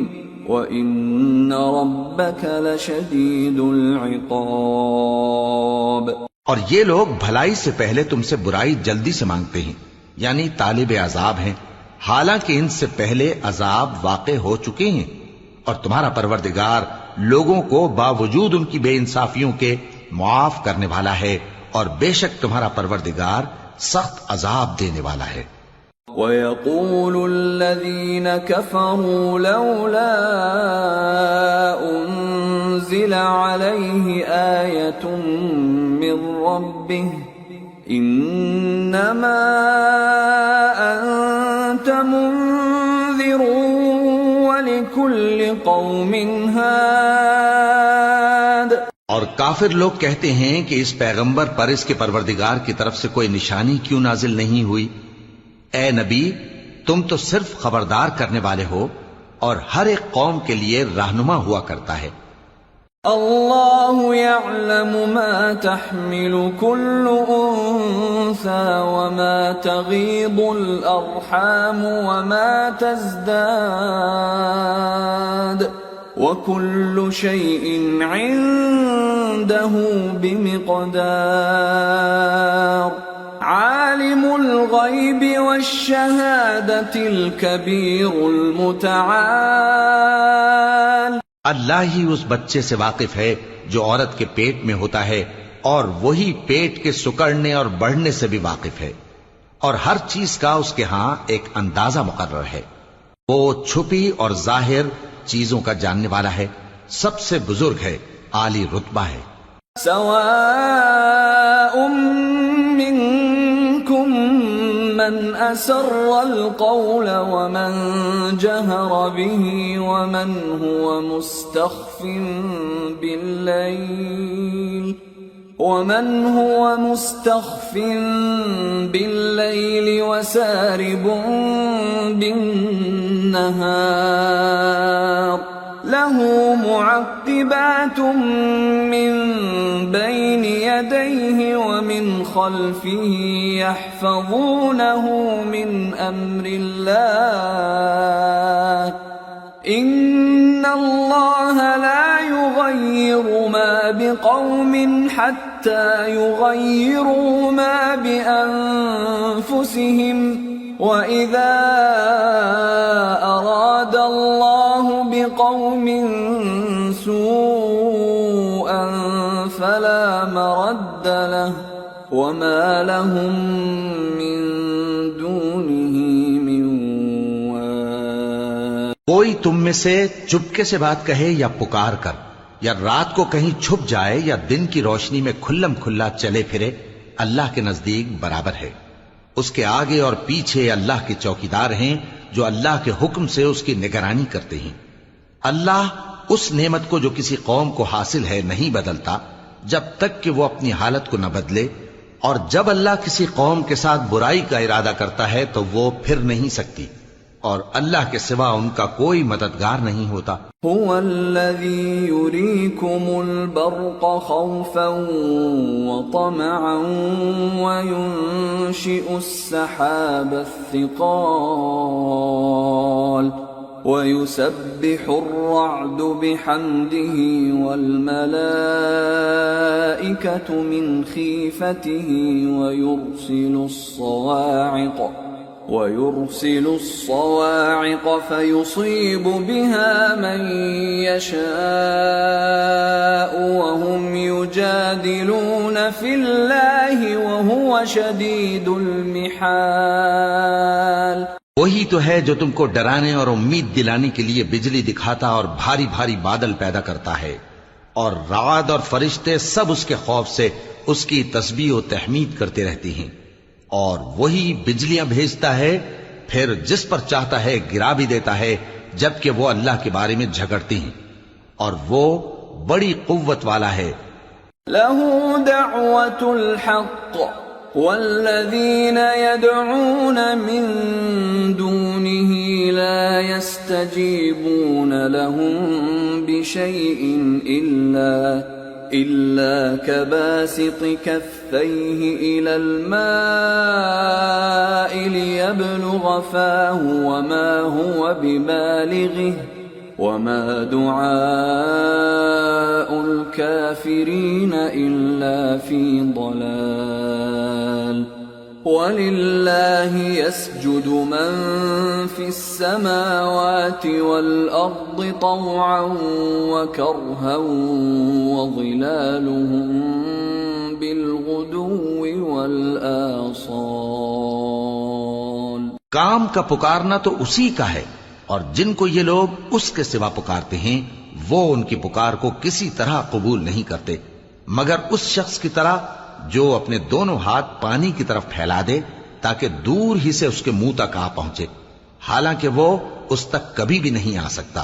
وَإِنَّ رَبَّكَ لَشَدِيدُ الْعِقَابِ۔ اور یہ لوگ بھلائی سے پہلے تم سے برائی جلدی سے مانگتے ہیں، یعنی طالب عذاب ہیں، حالانکہ ان سے پہلے عذاب واقع ہو چکے ہیں، اور تمہارا پروردگار لوگوں کو باوجود ان کی بے انصافیوں کے معاف کرنے والا ہے، اور بے شک تمہارا پروردگار سخت عذاب دینے والا ہے۔ وَيَقُولُ الَّذِينَ كَفَرُوا لَوْلَا أُنزِلَ عَلَيْهِ آيَةٌ مِّن رَّبِّهِ إِنَّمَا أَنتَ قوم هاد اور کافر لوگ کہتے ہیں کہ اس پیغمبر پر اس کے پروردگار کی طرف سے کوئی نشانی کیوں نازل نہیں ہوئی؟ اے نبی، تم تو صرف خبردار کرنے والے ہو اور ہر ایک قوم کے لیے رہنما ہوا کرتا ہے۔ اللہ يعلم ما تحمل كل انثى وما تغيض الارحام وما تزداد وكل شيء عنده بمقدار عالم الغيب والشهادة الكبير المتعال۔ اللہ ہی اس بچے سے واقف ہے جو عورت کے پیٹ میں ہوتا ہے، اور وہی پیٹ کے سکڑنے اور بڑھنے سے بھی واقف ہے، اور ہر چیز کا اس کے ہاں ایک اندازہ مقرر ہے۔ وہ چھپی اور ظاہر چیزوں کا جاننے والا ہے، سب سے بزرگ ہے، عالی رتبہ ہے۔ سواء منكم من أسر القول ومن جهر به ومن هو مستخف بالليل وسارب بالنهار له معقبات من بين يديه ومن خلفه يحفظونه من أمر الله إن الله لا يغير ما بقوم حتى يغيروا ما بأنفسهم وَإِذَا أَرَادَ اللَّهُ بِقَوْمٍ سُوءًا فَلَا مَرَدَّ لَهُ وَمَا لَهُم مِّن دُونِهِ مِن وَالٍ۔ کوئی تم میں سے چپکے سے بات کہے یا پکار کر، یا رات کو کہیں چھپ جائے یا دن کی روشنی میں کھلم کھلا چلے پھرے، اللہ کے نزدیک برابر ہے۔ اس کے آگے اور پیچھے اللہ کے چوکیدار ہیں جو اللہ کے حکم سے اس کی نگرانی کرتے ہیں۔ اللہ اس نعمت کو جو کسی قوم کو حاصل ہے نہیں بدلتا جب تک کہ وہ اپنی حالت کو نہ بدلے، اور جب اللہ کسی قوم کے ساتھ برائی کا ارادہ کرتا ہے تو وہ پھر نہیں سکتی، اور اللہ کے سوا ان کا کوئی مددگار نہیں ہوتا۔ هو الذي يريكم البرق خوفا وطمعا وينشئ السحاب الثقال ويسبح الرعد بحمده والملائكة من خيفته ويرسل الصواعق فيصيب بها من يشاء وهم يجادلون في الله وهو شديد المحال۔ وہی تو ہے جو تم کو ڈرانے اور امید دلانے کے لیے بجلی دکھاتا اور بھاری بھاری بادل پیدا کرتا ہے، اور رعد اور فرشتے سب اس کے خوف سے اس کی تسبیح و تحمید کرتے رہتے ہیں، اور وہی بجلیاں بھیجتا ہے، پھر جس پر چاہتا ہے گرا بھی دیتا ہے، جبکہ وہ اللہ کے بارے میں جھگڑتے ہیں، اور وہ بڑی قوت والا ہے۔ لَهُ دَعْوَةُ الْحَقِّ وَالَّذِينَ يَدْعُونَ مِن دُونِهِ لَا يَسْتَجِيبُونَ لَهُم بِشَيْءٍ إِلَّا كَبَاسِطِ كَفَّيْهِ إِلَى الْمَاءِ لِيَبْلُغَ فَاهُ وَمَا هُوَ بِبَالِغِهِ وَمَا دُعَاءُ الْكَافِرِينَ إِلَّا فِي ضَلَالٍ۔ وَلِلَّهِ يَسْجُدُ مَن فِي السَّمَاوَاتِ وَالْأَرْضِ طَوْعًا وَكَرْهًا وَظِلَالُهُم بِالْغُدُوِّ وَالْآصَالِ۔ کام کا پکارنا تو اسی کا ہے، اور جن کو یہ لوگ اس کے سوا پکارتے ہیں وہ ان کی پکار کو کسی طرح قبول نہیں کرتے مگر اس شخص کی طرح جو اپنے دونوں ہاتھ پانی کی طرف پھیلا دے تاکہ دور ہی سے اس کے منہ تک آ پہنچے، حالانکہ وہ اس تک کبھی بھی نہیں آ سکتا۔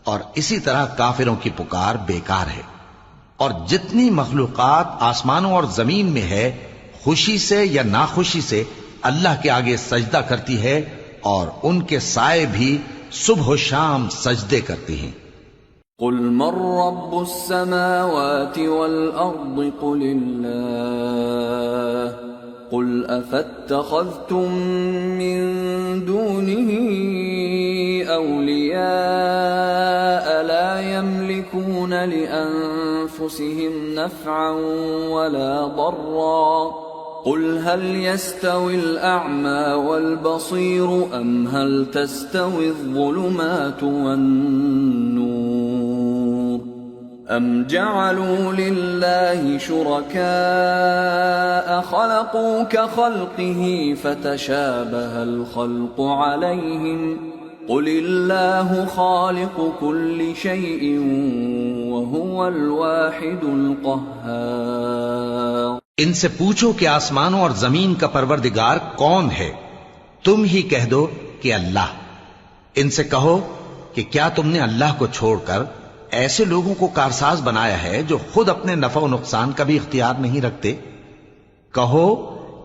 اور اسی طرح کافروں کی پکار بیکار ہے۔ اور جتنی مخلوقات آسمانوں اور زمین میں ہے خوشی سے یا ناخوشی سے اللہ کے آگے سجدہ کرتی ہے، اور ان کے سائے بھی صبح و شام سجدے کرتے ہیں۔ قل من رب السماوات والأرض قل الله قل أفاتخذتم من دونه أولياء لا يملكون لأنفسهم نفعا ولا ضرا قل هل يستوي الأعمى والبصير أم هل تستوي الظلمات والنور أم جعلوا لله شركاء خلقوا كخلقه فتشابه الخلق عليهم قل الله خالق كل شيء وهو الواحد القهار۔ ان سے پوچھو کہ آسمانوں اور زمین کا پروردگار کون ہے؟ تم ہی کہہ دو کہ اللہ۔ ان سے کہو کہ کیا تم نے اللہ کو چھوڑ کر ایسے لوگوں کو کارساز بنایا ہے جو خود اپنے نفع و نقصان کا بھی اختیار نہیں رکھتے؟ کہو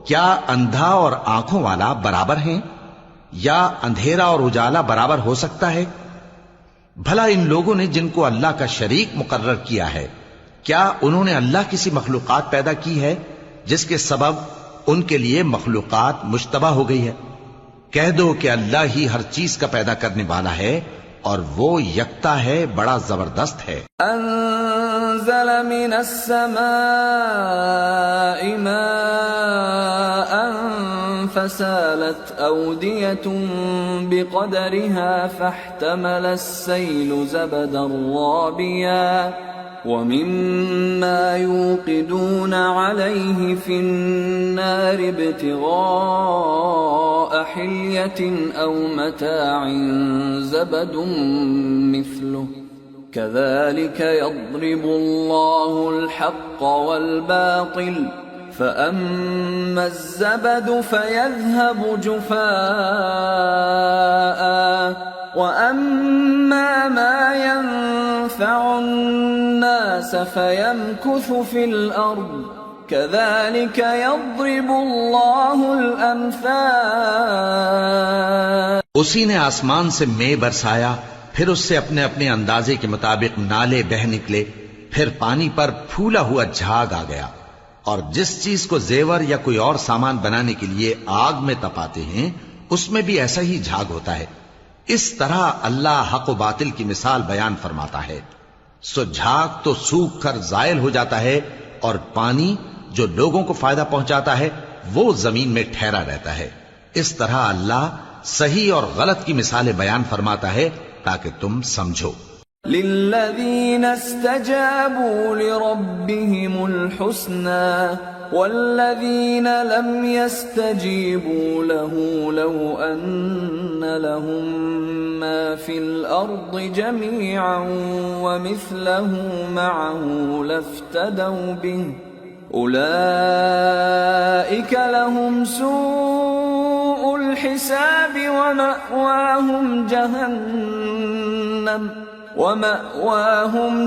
کیا اندھا اور آنکھوں والا برابر ہیں، یا اندھیرا اور اجالا برابر ہو سکتا ہے؟ بھلا ان لوگوں نے جن کو اللہ کا شریک مقرر کیا ہے، کیا انہوں نے اللہ کسی مخلوقات پیدا کی ہے جس کے سبب ان کے لیے مخلوقات مشتبہ ہو گئی ہے؟ کہہ دو کہ اللہ ہی ہر چیز کا پیدا کرنے والا ہے، اور وہ یکتا ہے، بڑا زبردست ہے۔ انزل من السماء ماء فسالت أودية بقدرها فاحتمل السيل زبدا رابيا ومما يوقدون عليه في النار ابتغاء حلية أو متاع زبد مثله كذلك يضرب الله الحق والباطل فأما الزبد فيذهب جفاء وأما ما ينفع الناس فيمكث في الأرض كذلك يضرب الله الأمثال۔ اسی نے آسمان سے مے برسایا، پھر اس سے اپنے اپنے اندازے کے مطابق نالے بہ نکلے، پھر پانی پر پھولا ہوا جھاگ آ گیا، اور جس چیز کو زیور یا کوئی اور سامان بنانے کے لیے آگ میں تپاتے ہیں اس میں بھی ایسا ہی جھاگ ہوتا ہے۔ اس طرح اللہ حق و باطل کی مثال بیان فرماتا ہے۔ سو جھاگ تو سوکھ کر زائل ہو جاتا ہے، اور پانی جو لوگوں کو فائدہ پہنچاتا ہے وہ زمین میں ٹھہرا رہتا ہے۔ اس طرح اللہ صحیح اور غلط کی مثالیں بیان فرماتا ہے تاکہ تم سمجھو۔ للذین استجابوا لربهم الحسنى والذین لم يستجیبوا له لو ان لهم ما في الارض جميعا ومثله معه لافتدوا به اولئک لهم سوء الحساب ومأواهم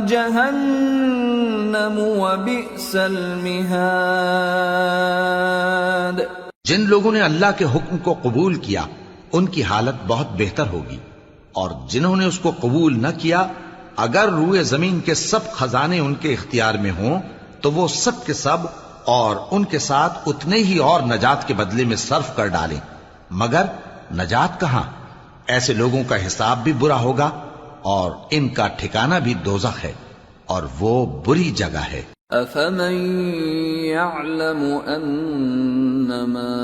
جہنم وبئس المہاد۔ جن لوگوں نے اللہ کے حکم کو قبول کیا ان کی حالت بہت بہتر ہوگی، اور جنہوں نے اس کو قبول نہ کیا اگر روئے زمین کے سب خزانے ان کے اختیار میں ہوں تو وہ سب کے سب اور ان کے ساتھ اتنے ہی اور نجات کے بدلے میں صرف کر ڈالیں، مگر نجات کہاں؟ ایسے لوگوں کا حساب بھی برا ہوگا اور ان کا ٹھکانہ بھی دوزخ ہے، اور وہ بری جگہ ہے۔ افمن يعلم انما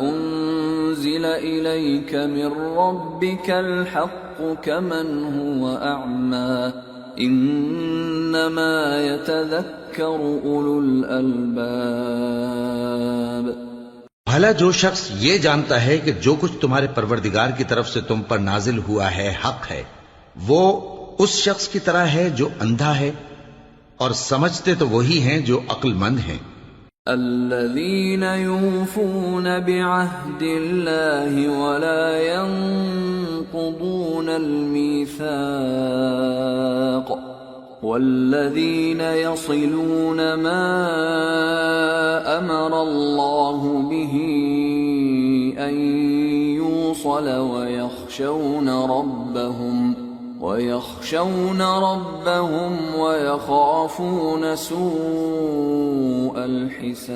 انزل اليك من ربك الحق كمن هو اعمى انما يتذكر اولو الالباب۔ بھلا جو شخص یہ جانتا ہے کہ جو کچھ تمہارے پروردگار کی طرف سے تم پر نازل ہوا ہے حق ہے، وہ اس شخص کی طرح ہے جو اندھا ہے، اور سمجھتے تو وہی ہیں جو عقل مند ہیں۔ الذين يوفون بعهد الله ولا ينقضون ينقضون الميثاق والذين يصلون ما أمر الله به أن يوصل ويخشون ربهم ويخافون سوء الحساب.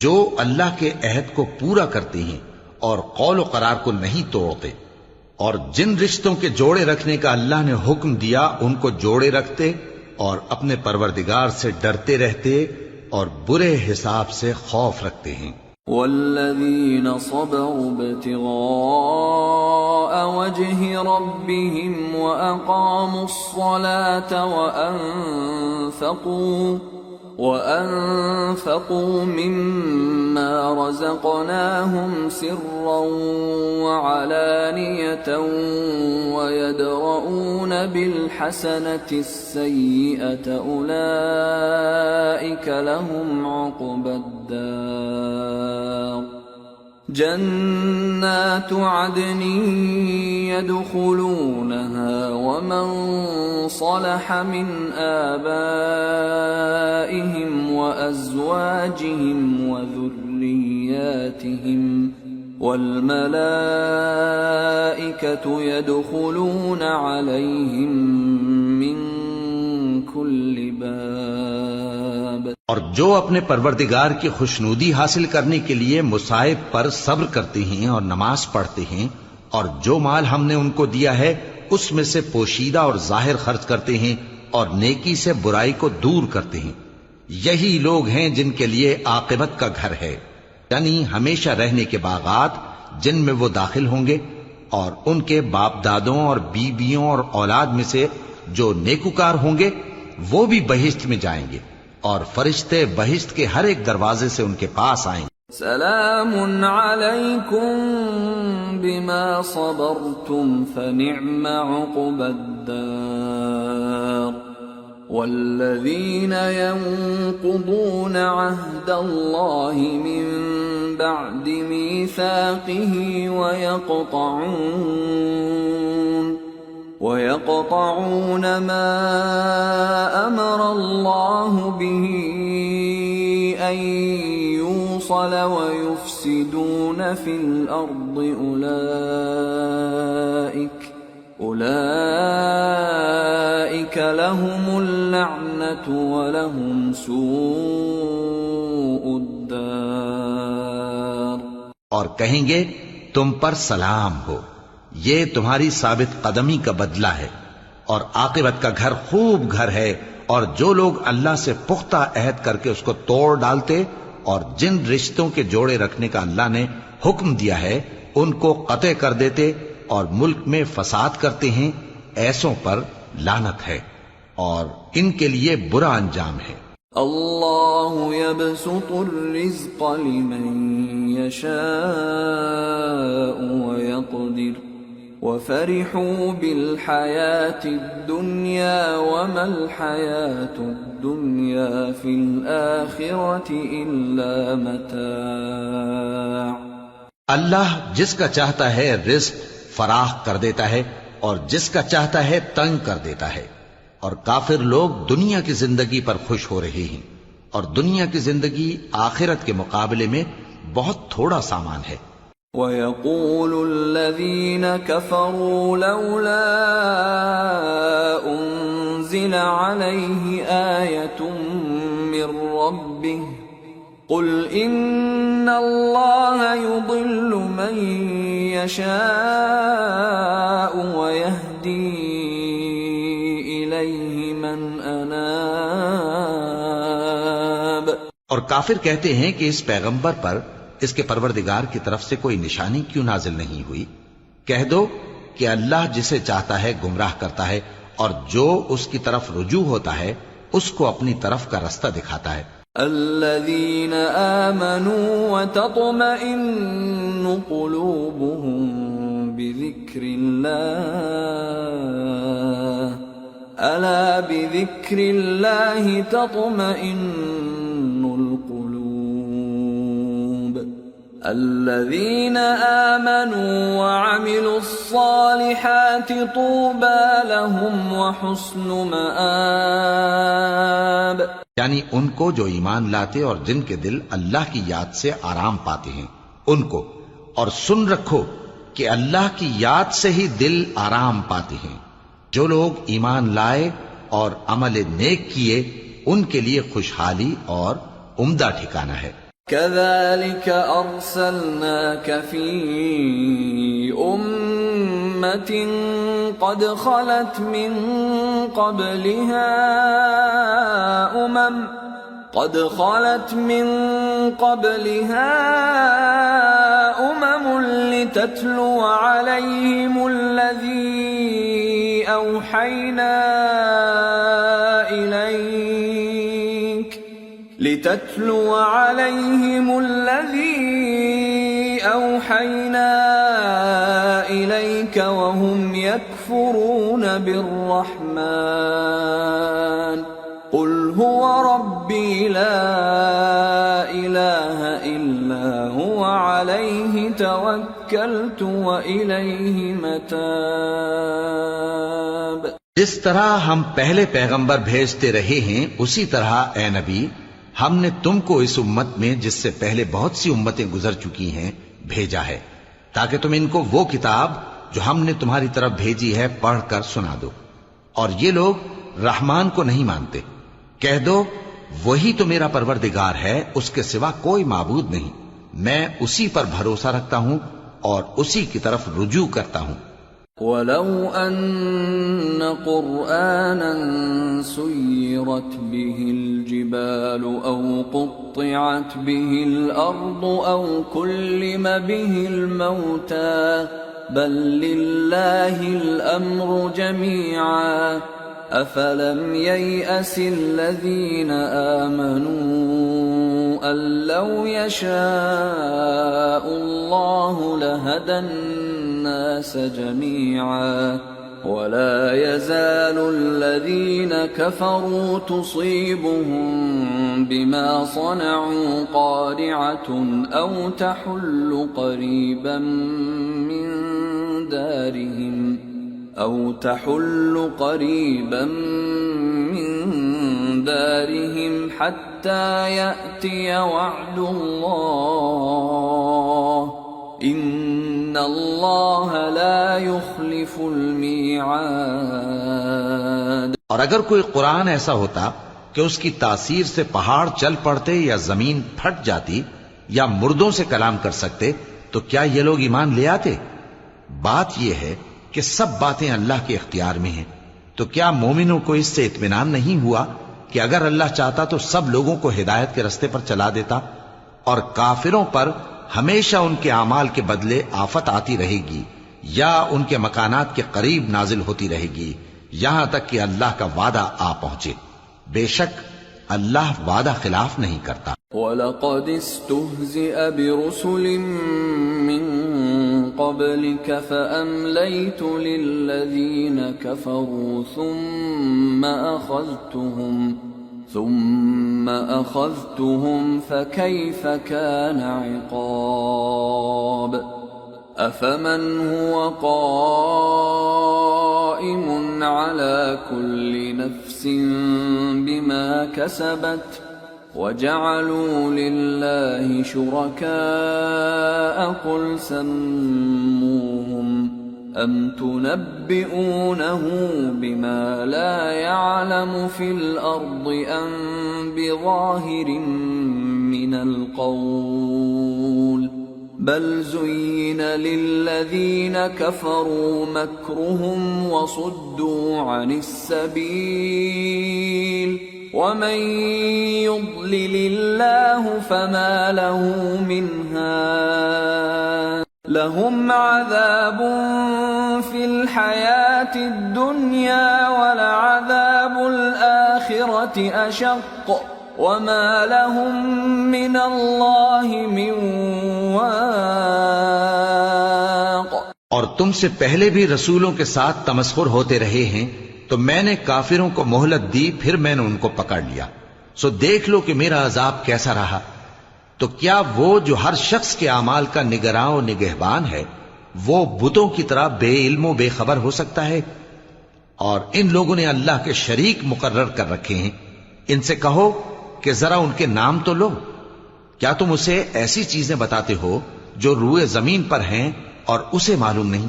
جو اللہ کے عہد کو پورا کرتے ہیں اور قول و قرار کو نہیں توڑتے، اور جن رشتوں کے جوڑے رکھنے کا اللہ نے حکم دیا ان کو جوڑے رکھتے اور اپنے پروردگار سے ڈرتے رہتے اور برے حساب سے خوف رکھتے ہیں. والذین صبروا ابتغاء وجه ربهم وأقاموا الصلاة وأنفقوا مما رزقناهم سرا وعلانية ويدرؤون بالحسنة السيئة أولئك لهم عقبى الدار. جنات عدن يدخلونها ومن صلح من آبائهم وأزواجهم وذرياتهم والملائكة يدخلون عليهم من كل باب. اور جو اپنے پروردگار کی خوشنودی حاصل کرنے کے لیے مصائب پر صبر کرتے ہیں اور نماز پڑھتے ہیں، اور جو مال ہم نے ان کو دیا ہے اس میں سے پوشیدہ اور ظاہر خرچ کرتے ہیں اور نیکی سے برائی کو دور کرتے ہیں، یہی لوگ ہیں جن کے لیے عاقبت کا گھر ہے، یعنی ہمیشہ رہنے کے باغات جن میں وہ داخل ہوں گے، اور ان کے باپ دادوں اور بیویوں اور اولاد میں سے جو نیکوکار ہوں گے وہ بھی بہشت میں جائیں گے، اور فرشتے بہشت کے ہر ایک دروازے سے ان کے پاس آئیں گے. سلام علیکم بما صبرتم فنعم عقبى الدار. والذین ينقضون عهد الله من بعد ميثاقه ويقطعون ما أمر الله به أن يوصل ويفسدون في الأرض أولئك لهم اللعنة ولهم سوء الدار. اور کہیں گے تم پر سلام ہو، یہ تمہاری ثابت قدمی کا بدلہ ہے، اور عاقبت کا گھر خوب گھر ہے. اور جو لوگ اللہ سے پختہ عہد کر کے اس کو توڑ ڈالتے اور جن رشتوں کے جوڑے رکھنے کا اللہ نے حکم دیا ہے ان کو قطع کر دیتے اور ملک میں فساد کرتے ہیں، ایسوں پر لعنت ہے اور ان کے لیے برا انجام ہے. اللہ يبسط الرزق لمن يشاء ويقدر وفرحوا بالحياة الدنيا وما الحياة الدنيا في الآخرة إلا متاع. اللہ جس کا چاہتا ہے رزق فراخ کر دیتا ہے اور جس کا چاہتا ہے تنگ کر دیتا ہے، اور کافر لوگ دنیا کی زندگی پر خوش ہو رہے ہیں، اور دنیا کی زندگی آخرت کے مقابلے میں بہت تھوڑا سامان ہے. وَيَقُولُ الَّذِينَ كَفَرُوا لَوْلَا أُنزِلَ عَلَيْهِ آيَةٌ مِّن رَّبِّهِ قُلْ إِنَّ اللَّهَ يُضِلُّ مَن يَشَاءُ وَيَهْدِي إِلَيْهِ مَنْ أَنَابَ. اور کافر کہتے ہیں کہ اس پیغمبر پر اس کے پروردگار کی طرف سے کوئی نشانی کیوں نازل نہیں ہوئی؟ کہہ دو کہ اللہ جسے چاہتا ہے گمراہ کرتا ہے، اور جو اس کی طرف رجوع ہوتا ہے اس کو اپنی طرف کا رستہ دکھاتا ہے. الذين آمنوا وتطمئن قلوبهم بذكر الله ألا بذكر الله تطمئن القلوب الذين آمنوا وعملوا الصالحات طوبى لهم وحسن مآب، یعنی ان کو جو ایمان لاتے اور جن کے دل اللہ کی یاد سے آرام پاتے ہیں ان کو، اور سن رکھو کہ اللہ کی یاد سے ہی دل آرام پاتے ہیں۔ جو لوگ ایمان لائے اور عمل نیک کیے ان کے لیے خوشحالی اور عمدہ ٹھکانہ ہے۔ كذلك أرسلناك في أمة قد خلت من قبلها أمم لتتلو عليهم الذي أوحينا إليك وهم يكفرون بالرحمن قل هو ربي لا إله إلا هو عليه توكلت وإليه متاب۔ جس طرح ہم پہلے پیغمبر بھیجتے رہے ہیں اسی طرح اے نبی ہم نے تم کو اس امت میں جس سے پہلے بہت سی امتیں گزر چکی ہیں بھیجا ہے تاکہ تم ان کو وہ کتاب جو ہم نے تمہاری طرف بھیجی ہے پڑھ کر سنا دو، اور یہ لوگ رحمان کو نہیں مانتے۔ کہہ دو وہی تو میرا پروردگار ہے، اس کے سوا کوئی معبود نہیں، میں اسی پر بھروسہ رکھتا ہوں اور اسی کی طرف رجوع کرتا ہوں۔ وَلَوْ أَنَّ قُرْآنًا سُيِّرَتْ بِهِ الْجِبَالُ أَوْ قُطِّعَتْ بِهِ الْأَرْضُ أَوْ كُلِّمَ بِهِ الْمَوْتَى بَل لِّلَّهِ الْأَمْرُ جَمِيعًا أَفَلَمْ يَيْأَسِ الَّذِينَ آمَنُوا أَن لَّوْ يَشَاءُ اللَّهُ لَهَدَى النَّاسَ جَمِيعًا وَلَا يَزَالُ الَّذِينَ كَفَرُوا تُصِيبُهُم بِمَا صَنَعُوا قَارِعَةٌ أَوْ تَحُلُّ قَرِيبًا من دارهم حتى يأتي وعد الله إن الله لا يخلف الميعاد۔ اور اگر کوئی قرآن ایسا ہوتا کہ اس کی تاثیر سے پہاڑ چل پڑتے یا زمین پھٹ جاتی یا مردوں سے کلام کر سکتے تو کیا یہ لوگ ایمان لے آتے؟ بات یہ ہے کہ سب باتیں اللہ کے اختیار میں ہیں، تو کیا مومنوں کو اس سے اطمینان نہیں ہوا کہ اگر اللہ چاہتا تو سب لوگوں کو ہدایت کے رستے پر چلا دیتا؟ اور کافروں پر ہمیشہ ان کے اعمال کے بدلے آفت آتی رہے گی یا ان کے مکانات کے قریب نازل ہوتی رہے گی یہاں تک کہ اللہ کا وعدہ آ پہنچے۔ بے شک اللہ وعدہ خلاف نہیں کرتا۔ وَلَقَدِ اسْتُهْزِئَ بِرُسُلٍ مِّن قَبْلِكَ فَأَمْلَيْتُ لِلَّذِينَ كَفَرُوا ثُمَّ أَخَذْتُهُمْ فَكَيْفَ كَانَ عِقَابِ أَفَمَنْ هُوَ قَائِمٌ عَلَى كُلِّ نَفْسٍ بِمَا كَسَبَتْ وَجَعَلُوا لِلَّهِ شُرَكَاءَ قُلْ سَمُّوهُمْ أَمْ تُنَبِّئُونَهُ بِمَا لَا يَعْلَمُ فِي الْأَرْضِ أَمْ بِظَاهِرٍ مِّنَ الْقَوْلِ بَلْ زُيِّنَ لِلَّذِينَ كَفَرُوا مَكْرُهُمْ وَصُدُّوا عَنِ السَّبِيلِ وَمَن يُضْلِلِ اللَّهُ فَمَا لَهُ مِنْ هَادٍ لَهُمْ عَذَابٌ فِي الْحَيَاةِ الدُّنْيَا وَلَعَذَابُ الْآخِرَةِ أَشَقُّ وَمَا لَهُم مِّنَ اللَّهِ مِن وَاقٍ۔ اور تم سے پہلے بھی رسولوں کے ساتھ تمسخر ہوتے رہے ہیں تو میں نے کافروں کو مہلت دی، پھر میں نے ان کو پکڑ لیا، سو دیکھ لو کہ میرا عذاب کیسا رہا۔ تو کیا وہ جو ہر شخص کے اعمال کا نگراں و نگہبان ہے وہ بتوں کی طرح بے علم و بے خبر ہو سکتا ہے؟ اور ان لوگوں نے اللہ کے شریک مقرر کر رکھے ہیں. ان سے کہو کہ ذرا ان کے نام تو لو. کیا تم اسے ایسی چیزیں بتاتے ہو جو روئے زمین پر ہیں اور اسے معلوم نہیں؟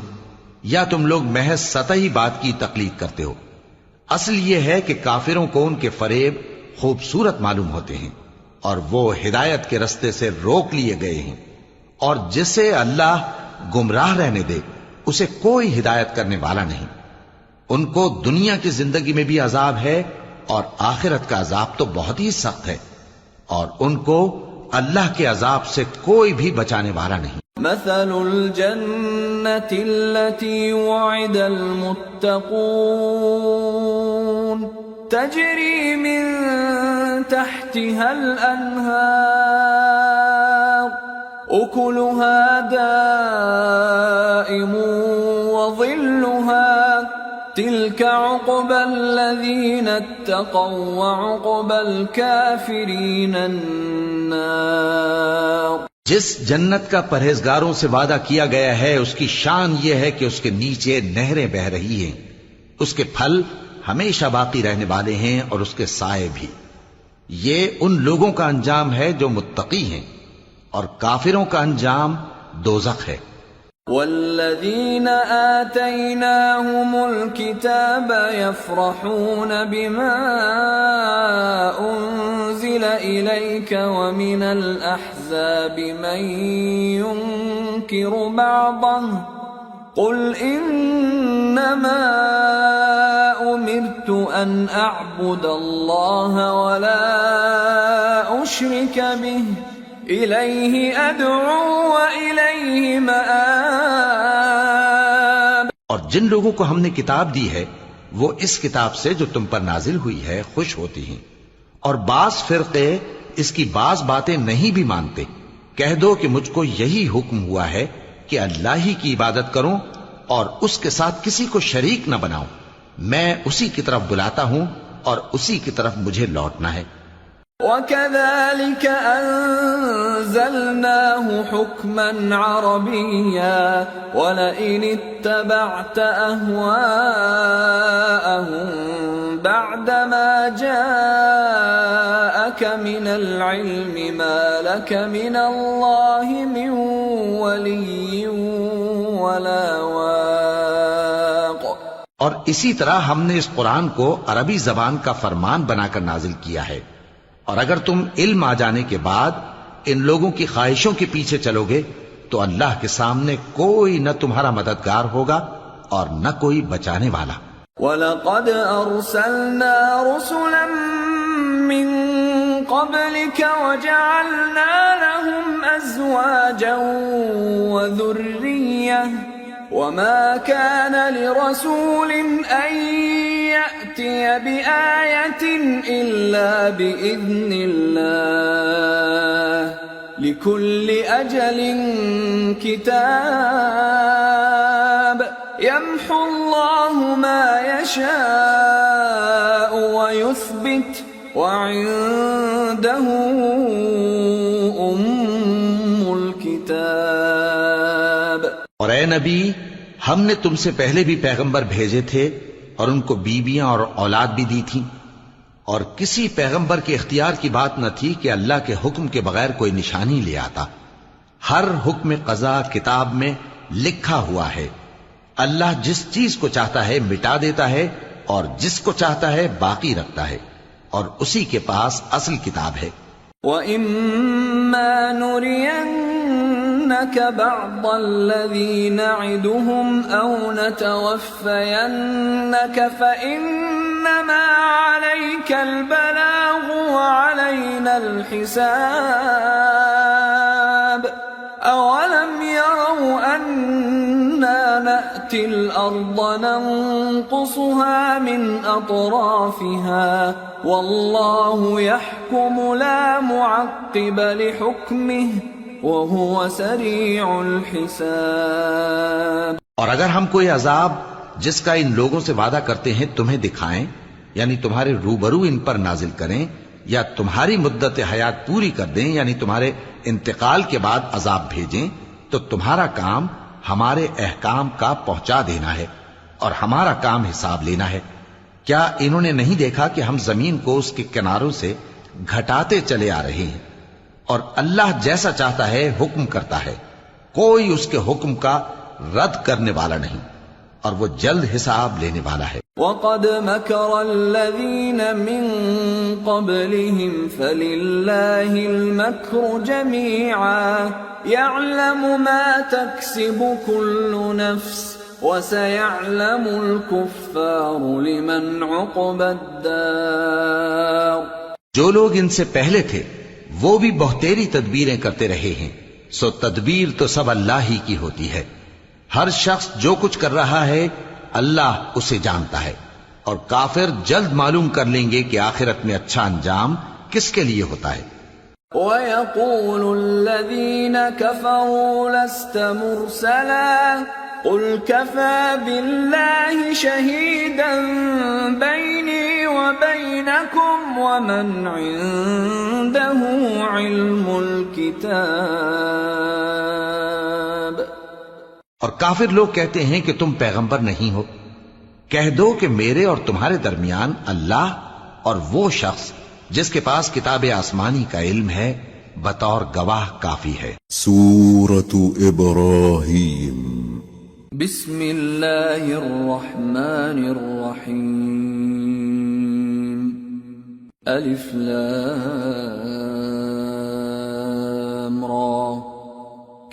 یا تم لوگ محض سطحی بات کی تقلید کرتے ہو؟ اصل یہ ہے کہ کافروں کو ان کے فریب خوبصورت معلوم ہوتے ہیں اور وہ ہدایت کے رستے سے روک لیے گئے ہیں، اور جسے اللہ گمراہ رہنے دے اسے کوئی ہدایت کرنے والا نہیں. ان کو دنیا کی زندگی میں بھی عذاب ہے اور آخرت کا عذاب تو بہت ہی سخت ہے، اور ان کو اللہ کے عذاب سے کوئی بھی بچانے والا نہیں. مثل الجنة التي وعد المتقون تجري من تحتها الأنهار أكلها دائم وظلها تلك عقبى الذين اتقوا وعقبى الكافرين النار. جس جنت کا پرہیزگاروں سے وعدہ کیا گیا ہے اس کی شان یہ ہے کہ اس کے نیچے نہریں بہ رہی ہیں، اس کے پھل ہمیشہ باقی رہنے والے ہیں اور اس کے سائے بھی. یہ ان لوگوں کا انجام ہے جو متقی ہیں، اور کافروں کا انجام دوزخ ہے. والذين آتيناهم الكتاب يفرحون بما أنزل إليك ومن الأحزاب من ينكر بعضه قل إنما أمرت أن أعبد الله ولا أشرك به إليه أدعو وإليه مآب. اور جن لوگوں کو ہم نے کتاب دی ہے وہ اس کتاب سے جو تم پر نازل ہوئی ہے خوش ہوتی ہیں، اور بعض فرقے اس کی بعض باتیں نہیں بھی مانتے. کہہ دو کہ مجھ کو یہی حکم ہوا ہے کہ اللہ ہی کی عبادت کروں اور اس کے ساتھ کسی کو شریک نہ بناؤں. میں اسی کی طرف بلاتا ہوں اور اسی کی طرف مجھے لوٹنا ہے. وَكَذَلِكَ أَنزَلْنَاهُ حُكْمًا عَرَبِيًّا وَلَئِنِ اتَّبَعْتَ أَهْوَاءَهُمْ بَعْدَمَا جَاءَكَ مِنَ الْعِلْمِ مَا لَكَ مِنَ اللَّهِ مِنْ وَلِيٍّ وَلَا وَاقٍ. اور اسی طرح ہم نے اس قرآن کو عربی زبان کا فرمان بنا کر نازل کیا ہے، اور اگر تم علم آ جانے کے بعد ان لوگوں کی خواہشوں کے پیچھے چلو گے تو اللہ کے سامنے کوئی نہ تمہارا مددگار ہوگا اور نہ کوئی بچانے والا. وَلَقَدْ أَرْسَلْنَا رُسُلًا مِّن قَبْلِكَ وَجَعَلْنَا لَهُمْ أَزْوَاجًا وَذُرِّيَّةً وَمَا كَانَ لِرَسُولٍ أَن يَأْتِيَ بِآيَةٍ إِلَّا بِإِذْنِ اللَّهِ لِكُلِّ أَجَلٍ كِتَابٌ يَمْحُو اللَّهُ مَا يَشَاءُ وَيُثْبِتُ وَعِندَهُ أُمُّ الْكِتَابِ. اور اے نبی، ہم نے تم سے پہلے بھی پیغمبر بھیجے تھے اور ان کو بیویاں اور اولاد بھی دی تھی، اور کسی پیغمبر کے اختیار کی بات نہ تھی کہ اللہ کے حکم کے بغیر کوئی نشانی لے آتا. ہر حکم قضا کتاب میں لکھا ہوا ہے. اللہ جس چیز کو چاہتا ہے مٹا دیتا ہے اور جس کو چاہتا ہے باقی رکھتا ہے، اور اسی کے پاس اصل کتاب ہے. وَإِمَّا نُرِيَنَّكَ بَعْضَ الَّذِي نَعِدُهُمْ أَوْ نَتَوَفَّيَنَّكَ فَإِنَّمَا عَلَيْكَ الْبَلَاغُ وَعَلَيْنَا الْحِسَابُ. أَوَلَمْ يَرَوْا أَنَّا نَأْتِي الْأَرْضَ نَنقُصُهَا مِنْ أَطْرَافِهَا وَاللَّهُ يَحْكُمُ لَا مُعَقِّبَ لِحُكْمِهِ وَهُوَ سَرِيعُ الْحِسَابِ. اور اگر ہم کوئی عذاب جس کا ان لوگوں سے وعدہ کرتے ہیں تمہیں دکھائیں، یعنی تمہارے روبرو ان پر نازل کریں، یا تمہاری مدت حیات پوری کر دیں، یعنی تمہارے انتقال کے بعد عذاب بھیجیں، تو تمہارا کام ہمارے احکام کا پہنچا دینا ہے اور ہمارا کام حساب لینا ہے۔ کیا انہوں نے نہیں دیکھا کہ ہم زمین کو اس کے کناروں سے گھٹاتے چلے آ رہے ہیں، اور اللہ جیسا چاہتا ہے حکم کرتا ہے، کوئی اس کے حکم کا رد کرنے والا نہیں، اور وہ جلد حساب لینے والا ہے۔ وَقَدْ مَكَرَ الَّذِينَ مِن قَبْلِهِمْ فَلِلَّهِ الْمَكْرُ جَمِيعًا يَعْلَمُ مَا تَكْسِبُ كُلُّ نَفْسٍ وَسَيَعْلَمُ الْكُفَّارُ لِمَنْ عُقْبَى الدَّارِ۔ جو لوگ ان سے پہلے تھے وہ بھی بہتیری تدبیریں کرتے رہے ہیں، سو تدبیر تو سب اللہ ہی کی ہوتی ہے۔ ہر شخص جو کچھ کر رہا ہے اللہ اسے جانتا ہے، اور کافر جلد معلوم کر لیں گے کہ آخرت میں اچھا انجام کس کے لیے ہوتا ہے۔ وَيَقُولُ الَّذِينَ كَفَرُوا لَسْتَ مُرْسَلًا قُلْ كَفَى بِاللَّهِ شَهِيدًا بَيْنِي وَبَيْنَكُمْ وَمَنْ عِندَهُ عِلْمُ الْكِتَابِ۔ اور کافر لوگ کہتے ہیں کہ تم پیغمبر نہیں ہو، کہہ دو کہ میرے اور تمہارے درمیان اللہ اور وہ شخص جس کے پاس کتاب آسمانی کا علم ہے بطور گواہ کافی ہے۔ سورة ابراہیم۔ بسم اللہ الرحمن الرحیم۔ الف لام را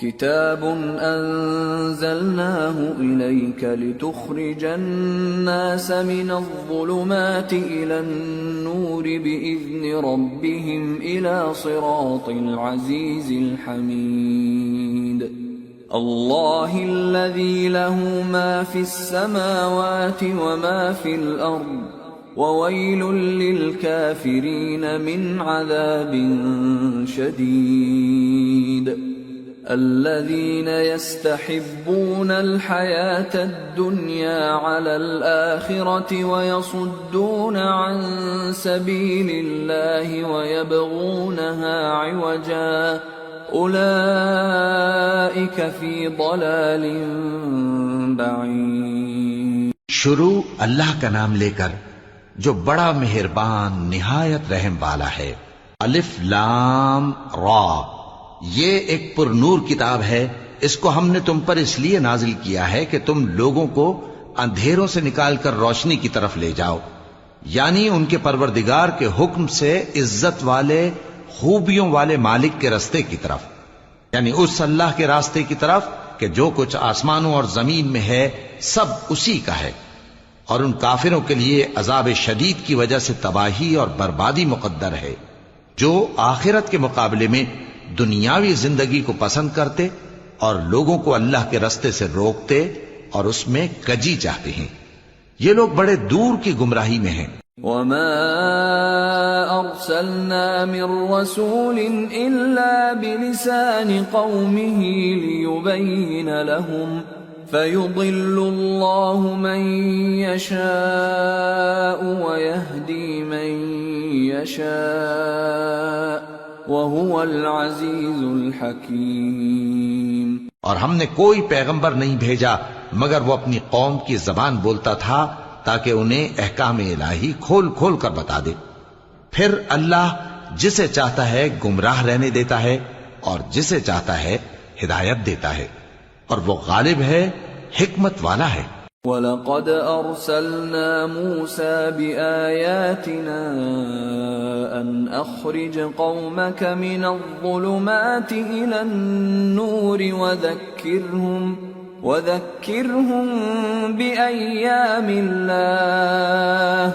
کتاب انزلناه الیک لتخرج الناس من الظلمات الى النور باذن ربهم الى صراط العزیز الحمید۔ اللہ الذی له ما فی السماوات وما فی الارض وویل للکافرین من عذاب شدید۔ الذين يستحبون الحياة الدنيا على الآخرة ويصدون عن سبيل الله ويبغونها عوجا أولئك في ضلال بعيد۔ شروع اللہ کا نام لے کر جو بڑا مہربان نہایت رحم والا ہے۔ الف لام را، یہ ایک پر نور کتاب ہے، اس کو ہم نے تم پر اس لیے نازل کیا ہے کہ تم لوگوں کو اندھیروں سے نکال کر روشنی کی طرف لے جاؤ، یعنی ان کے پروردگار کے حکم سے عزت والے خوبیوں والے مالک کے راستے کی طرف، یعنی اس اللہ کے راستے کی طرف کہ جو کچھ آسمانوں اور زمین میں ہے سب اسی کا ہے۔ اور ان کافروں کے لیے عذاب شدید کی وجہ سے تباہی اور بربادی مقدر ہے، جو آخرت کے مقابلے میں دنیاوی زندگی کو پسند کرتے اور لوگوں کو اللہ کے راستے سے روکتے اور اس میں کجی چاہتے ہیں، یہ لوگ بڑے دور کی گمراہی میں ہیں۔ وما ارسلنا من رسول الا بلسان قومه ليبين لهم فيضل الله من يشاء ويهدي من يشاء وَهُوَ الْعَزِيزُ الْحَكِيمُ۔ اور ہم نے کوئی پیغمبر نہیں بھیجا مگر وہ اپنی قوم کی زبان بولتا تھا تاکہ انہیں احکام الہی کھول کھول کر بتا دے، پھر اللہ جسے چاہتا ہے گمراہ رہنے دیتا ہے اور جسے چاہتا ہے ہدایت دیتا ہے، اور وہ غالب ہے، حکمت والا ہے۔ وَلَقَدْ أَرْسَلْنَا مُوسَى بِآيَاتِنَا أَنْ أَخْرِجْ قَوْمَكَ مِنَ الظُّلُمَاتِ إِلَى النُّورِ وَذَكِّرْهُمْ بِأَيَّامِ اللَّهِ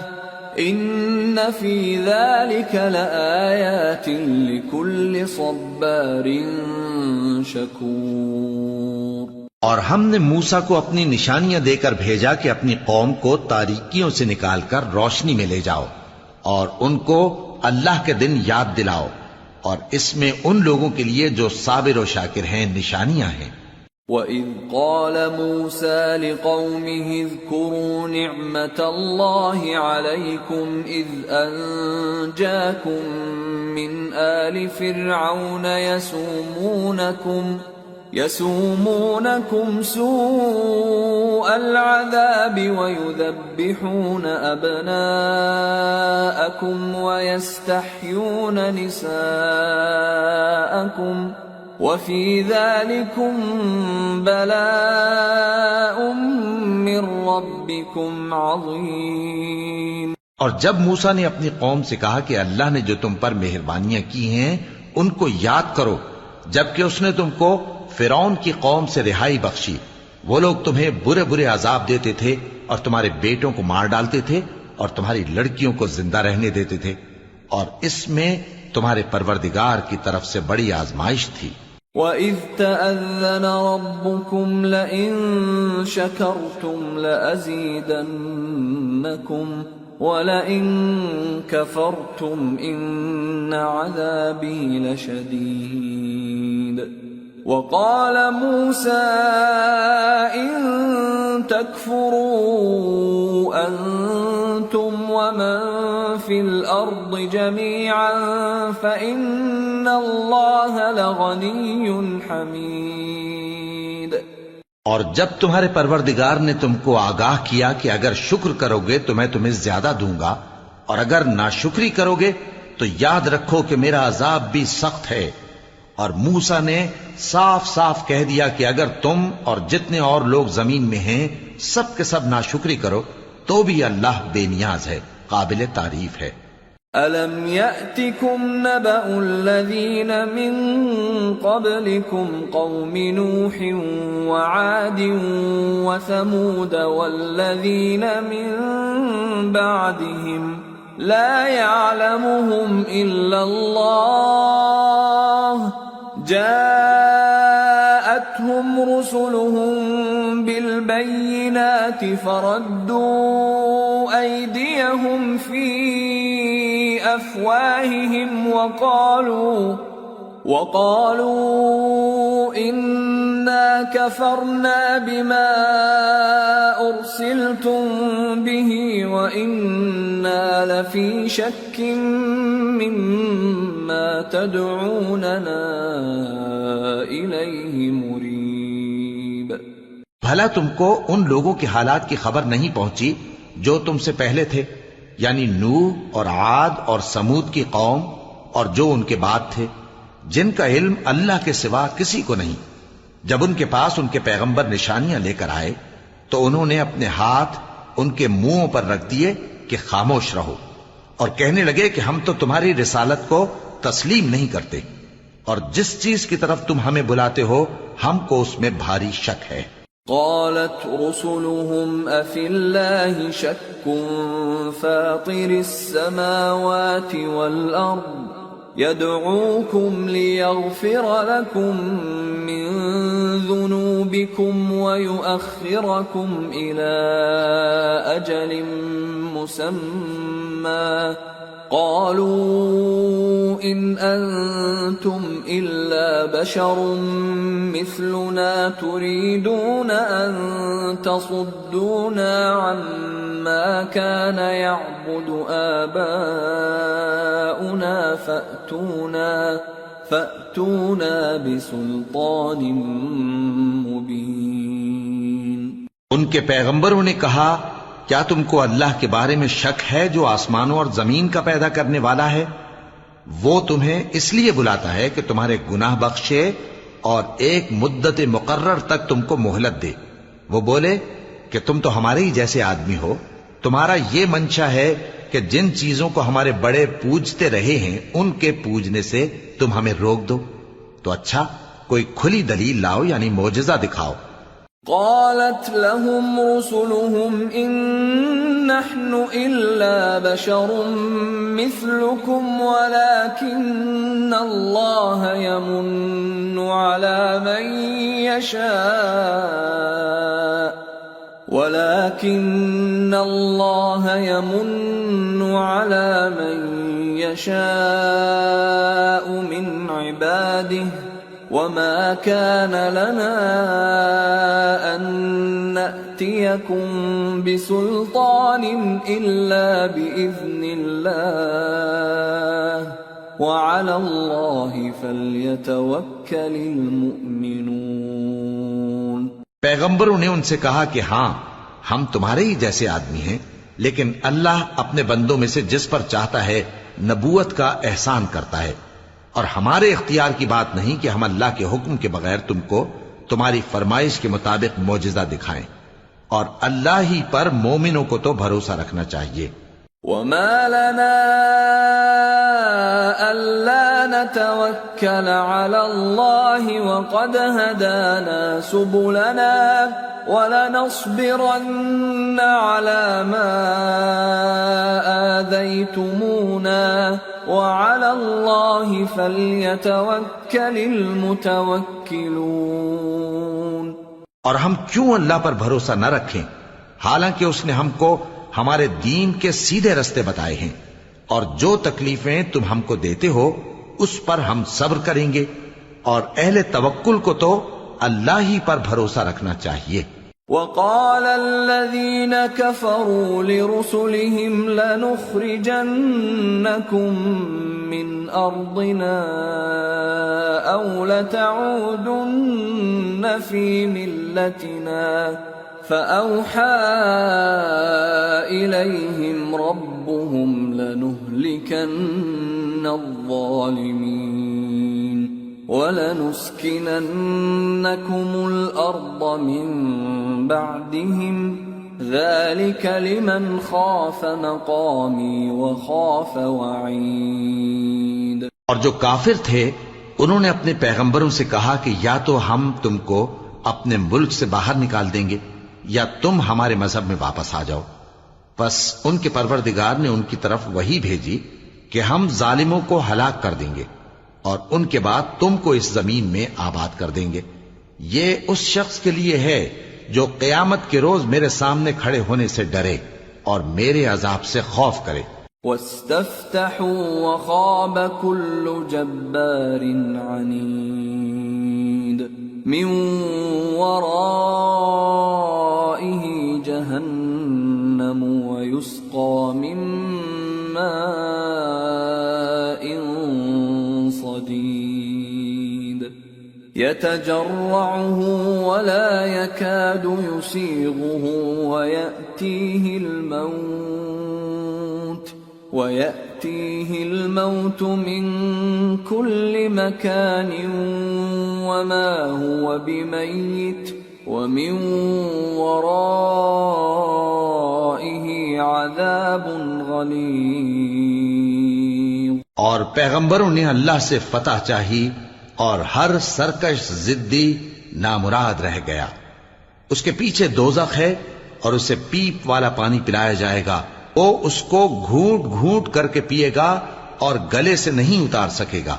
إِنَّ فِي ذَلِكَ لَآيَاتٍ لِكُلِّ صَبَّارٍ شَكُورٍ۔ اور ہم نے موسیٰ کو اپنی نشانیاں دے کر بھیجا کہ اپنی قوم کو تاریکیوں سے نکال کر روشنی میں لے جاؤ اور ان کو اللہ کے دن یاد دلاؤ، اور اس میں ان لوگوں کے لیے جو صابر و شاکر ہیں نشانیاں ہیں۔ وَإِذْ قَالَ مُوسَى لِقَوْمِهِ اذْكُرُوا نِعْمَةَ اللَّهِ عَلَيْكُمْ إِذْ أَنْجَاكُمْ مِنْ آلِ فِرْعَوْنَ يَسُومُونَكُمْ سُوءَ الْعَذَابِ وَيُذَبِّحُونَ أَبْنَاءَكُمْ وَيَسْتَحْيُونَ نِسَاءَكُمْ وَفِي ذَلِكُمْ بَلَاءٌ مِّن رَّبِّكُمْ عَظِيمٌ۔ اور جب موسیٰ نے اپنی قوم سے کہا کہ اللہ نے جو تم پر مہربانیاں کی ہیں ان کو یاد کرو، جبکہ اس نے تم کو فرعون کی قوم سے رہائی بخشی، وہ لوگ تمہیں برے برے عذاب دیتے تھے اور تمہارے بیٹوں کو مار ڈالتے تھے اور تمہاری لڑکیوں کو زندہ رہنے دیتے تھے، اور اس میں تمہارے پروردگار کی طرف سے بڑی آزمائش تھی۔ وَإِذْ تَأَذَّنَ رَبُّكُمْ لَئِن شَكَرْتُمْ لَأَزِيدَنَّكُمْ وَلَئِن كَفَرْتُمْ إِنَّ عَذَابِي لَشَدِيدٌ۔ وَقَالَ مُوسَىٰ إِن تَكْفُرُوا أَنتُمْ وَمَن فِي الْأَرْضِ جَمِيعًا فَإِنَّ اللَّهَ لَغَنِيٌّ حَمِيدٌ۔ اور جب تمہارے پروردگار نے تم کو آگاہ کیا کہ اگر شکر کرو گے تو میں تمہیں زیادہ دوں گا، اور اگر ناشکری کرو گے تو یاد رکھو کہ میرا عذاب بھی سخت ہے۔ اور موسیٰ نے صاف صاف کہہ دیا کہ اگر تم اور جتنے اور لوگ زمین میں ہیں سب کے سب ناشکری کرو تو بھی اللہ بے نیاز ہے، قابل تعریف ہے۔ أَلَمْ يَأْتِكُمْ نَبَأُ الَّذِينَ مِنْ قَبْلِكُمْ قَوْمِ نُوحٍ وَعَادٍ وَثَمُودَ وَالَّذِينَ مِنْ بَعْدِهِمْ لَا يَعْلَمُهُمْ إِلَّا اللَّهُ جَاءَتْهُمْ رُسُلُهُم بِالْبَيِّنَاتِ فَرَدُّوا أَيْدِيَهُمْ فِي أَفْوَاهِهِمْ وَقَالُوا إِنَّا كَفَرْنَا بِمَا أُرْسِلْتُمْ بِهِ وَإِنَّا لَفِي شَكٍّ مِّمَّا تَدْعُونَنَا إِلَيْهِ مُرِيبٍ۔ بھلا تم کو ان لوگوں کے حالات کی خبر نہیں پہنچی جو تم سے پہلے تھے، یعنی نوح اور عاد اور سمود کی قوم اور جو ان کے بعد تھے، جن کا علم اللہ کے سوا کسی کو نہیں۔ جب ان کے پاس ان کے پیغمبر نشانیاں لے کر آئے تو انہوں نے اپنے ہاتھ ان کے منہوں پر رکھ دیے کہ خاموش رہو، اور کہنے لگے کہ ہم تو تمہاری رسالت کو تسلیم نہیں کرتے، اور جس چیز کی طرف تم ہمیں بلاتے ہو ہم کو اس میں بھاری شک ہے۔ قالت رسلهم أفي الله شك فاطر السماوات والأرض يدعوكم ليغفر لكم من ذنوبكم ويؤخركم إلى أجل مسمى قالوا إن أنتم إلا بشر مثلنا تريدون أن تصدونا عما كان يعبد آباؤنا فأتونا بسلطان مبين۔ ان کے پیغمبروں نے کہا کیا تم کو اللہ کے بارے میں شک ہے جو آسمانوں اور زمین کا پیدا کرنے والا ہے؟ وہ تمہیں اس لیے بلاتا ہے کہ تمہارے گناہ بخشے اور ایک مدت مقرر تک تم کو مہلت دے۔ وہ بولے کہ تم تو ہمارے ہی جیسے آدمی ہو، تمہارا یہ منشا ہے کہ جن چیزوں کو ہمارے بڑے پوجتے رہے ہیں ان کے پوجنے سے تم ہمیں روک دو، تو اچھا کوئی کھلی دلیل لاؤ، یعنی معجزہ دکھاؤ۔ قالت لهم رسلهم إن نحن إلا بشر مثلكم ولكن الله يمن على من يشاء من عباده وما كان لنا أن نأتيكم بسلطان إلا بإذن الله وعلى الله فليتوكل المؤمنون۔ پیغمبروں نے ان سے کہا کہ ہاں ہم تمہارے ہی جیسے آدمی ہیں، لیکن اللہ اپنے بندوں میں سے جس پر چاہتا ہے نبوت کا احسان کرتا ہے، اور ہمارے اختیار کی بات نہیں کہ ہم اللہ کے حکم کے بغیر تم کو تمہاری فرمائش کے مطابق معجزہ دکھائیں، اور اللہ ہی پر مومنوں کو تو بھروسہ رکھنا چاہیے۔ وما لنا ألا نتوكل على الله وقد هدانا سبلنا ولنصبرن على ما آذيتمونا وعلى الله فليتوكل المتوكلون۔ اور ہم کیوں اللہ پر بھروسہ نہ رکھیں حالانکہ اس نے ہم کو ہمارے دین کے سیدھے رستے بتائے ہیں، اور جو تکلیفیں تم ہم کو دیتے ہو اس پر ہم صبر کریں گے، اور اہل توکل کو تو اللہ ہی پر بھروسہ رکھنا چاہیے۔ وقال الذين كفروا لرسلهم لنخرجنكم من أرضنا أو لتعودن في ملتنا فأوحى إليهم ربهم لنهلكن الظالمين وَلَنُسْكِنَنَّكُمُ الْأَرْضَ مِنْ بَعْدِهِمْ ذَلِكَ لِمَنْ خَافَ مَقَامِي وَخَافَ وَعِيدِ۔ اور جو کافر تھے انہوں نے اپنے پیغمبروں سے کہا کہ یا تو ہم تم کو اپنے ملک سے باہر نکال دیں گے یا تم ہمارے مذہب میں واپس آ جاؤ۔ بس ان کے پروردگار نے ان کی طرف وحی بھیجی کہ ہم ظالموں کو ہلاک کر دیں گے اور ان کے بعد تم کو اس زمین میں آباد کر دیں گے۔ یہ اس شخص کے لیے ہے جو قیامت کے روز میرے سامنے کھڑے ہونے سے ڈرے اور میرے عذاب سے خوف کرے۔ وَاسْتَفْتَحُوا وَخَابَ كُلُّ جَبَّارٍ عَنِيدٍ مِّن وَرَائِهِ جَهَنَّمُ وَيُسْقَى مِن مَّاءٍ صديد يتجرعه ولا يكاد يسيغه ويأتيه الموت من كل مكان وما هو بميت ومن ورائه عذاب غليظ۔ اور پیغمبروں نے اللہ سے فتح چاہی اور ہر سرکش ضدی نامراد رہ گیا۔ اس کے پیچھے دوزخ ہے اور اسے پیپ والا پانی پلایا جائے گا، وہ اس کو گھونٹ گھونٹ کر کے پیے گا اور گلے سے نہیں اتار سکے گا،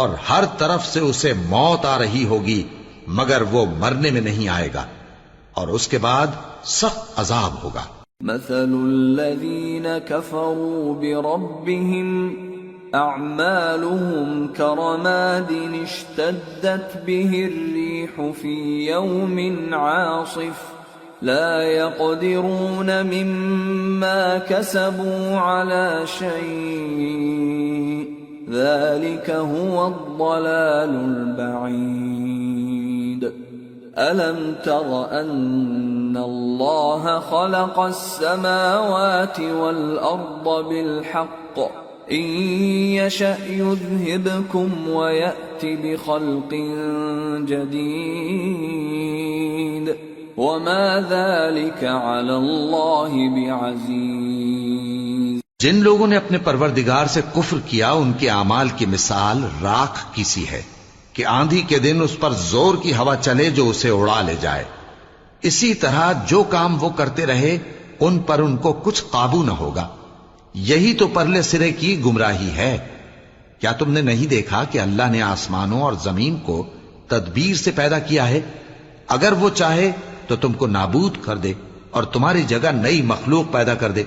اور ہر طرف سے اسے موت آ رہی ہوگی مگر وہ مرنے میں نہیں آئے گا، اور اس کے بعد سخت عذاب ہوگا۔ مثل الذين كفروا بربهم أعمالهم كرماد اشتدت به الريح في يوم عاصف لا يقدرون مما كسبوا على شيء ذلك هو الضلال البعيد۔ ألم تر أن الله خلق السماوات والأرض بالحق إن يشأ يذهبكم ويأت بخلق جديد وما ذلك على الله بعزيز۔ جن لوگوں نے اپنے پروردگار سے کفر کیا ان کے اعمال کی مثال راکھ کی سی ہے کہ آندھی کے دن اس پر زور کی ہوا چلے جو اسے اڑا لے جائے۔ اسی طرح جو کام وہ کرتے رہے ان پر ان کو کچھ قابو نہ ہوگا۔ یہی تو پرلے سرے کی گمراہی ہے۔ کیا تم نے نہیں دیکھا کہ اللہ نے آسمانوں اور زمین کو تدبیر سے پیدا کیا ہے؟ اگر وہ چاہے تو تم کو نابود کر دے اور تمہاری جگہ نئی مخلوق پیدا کر دے،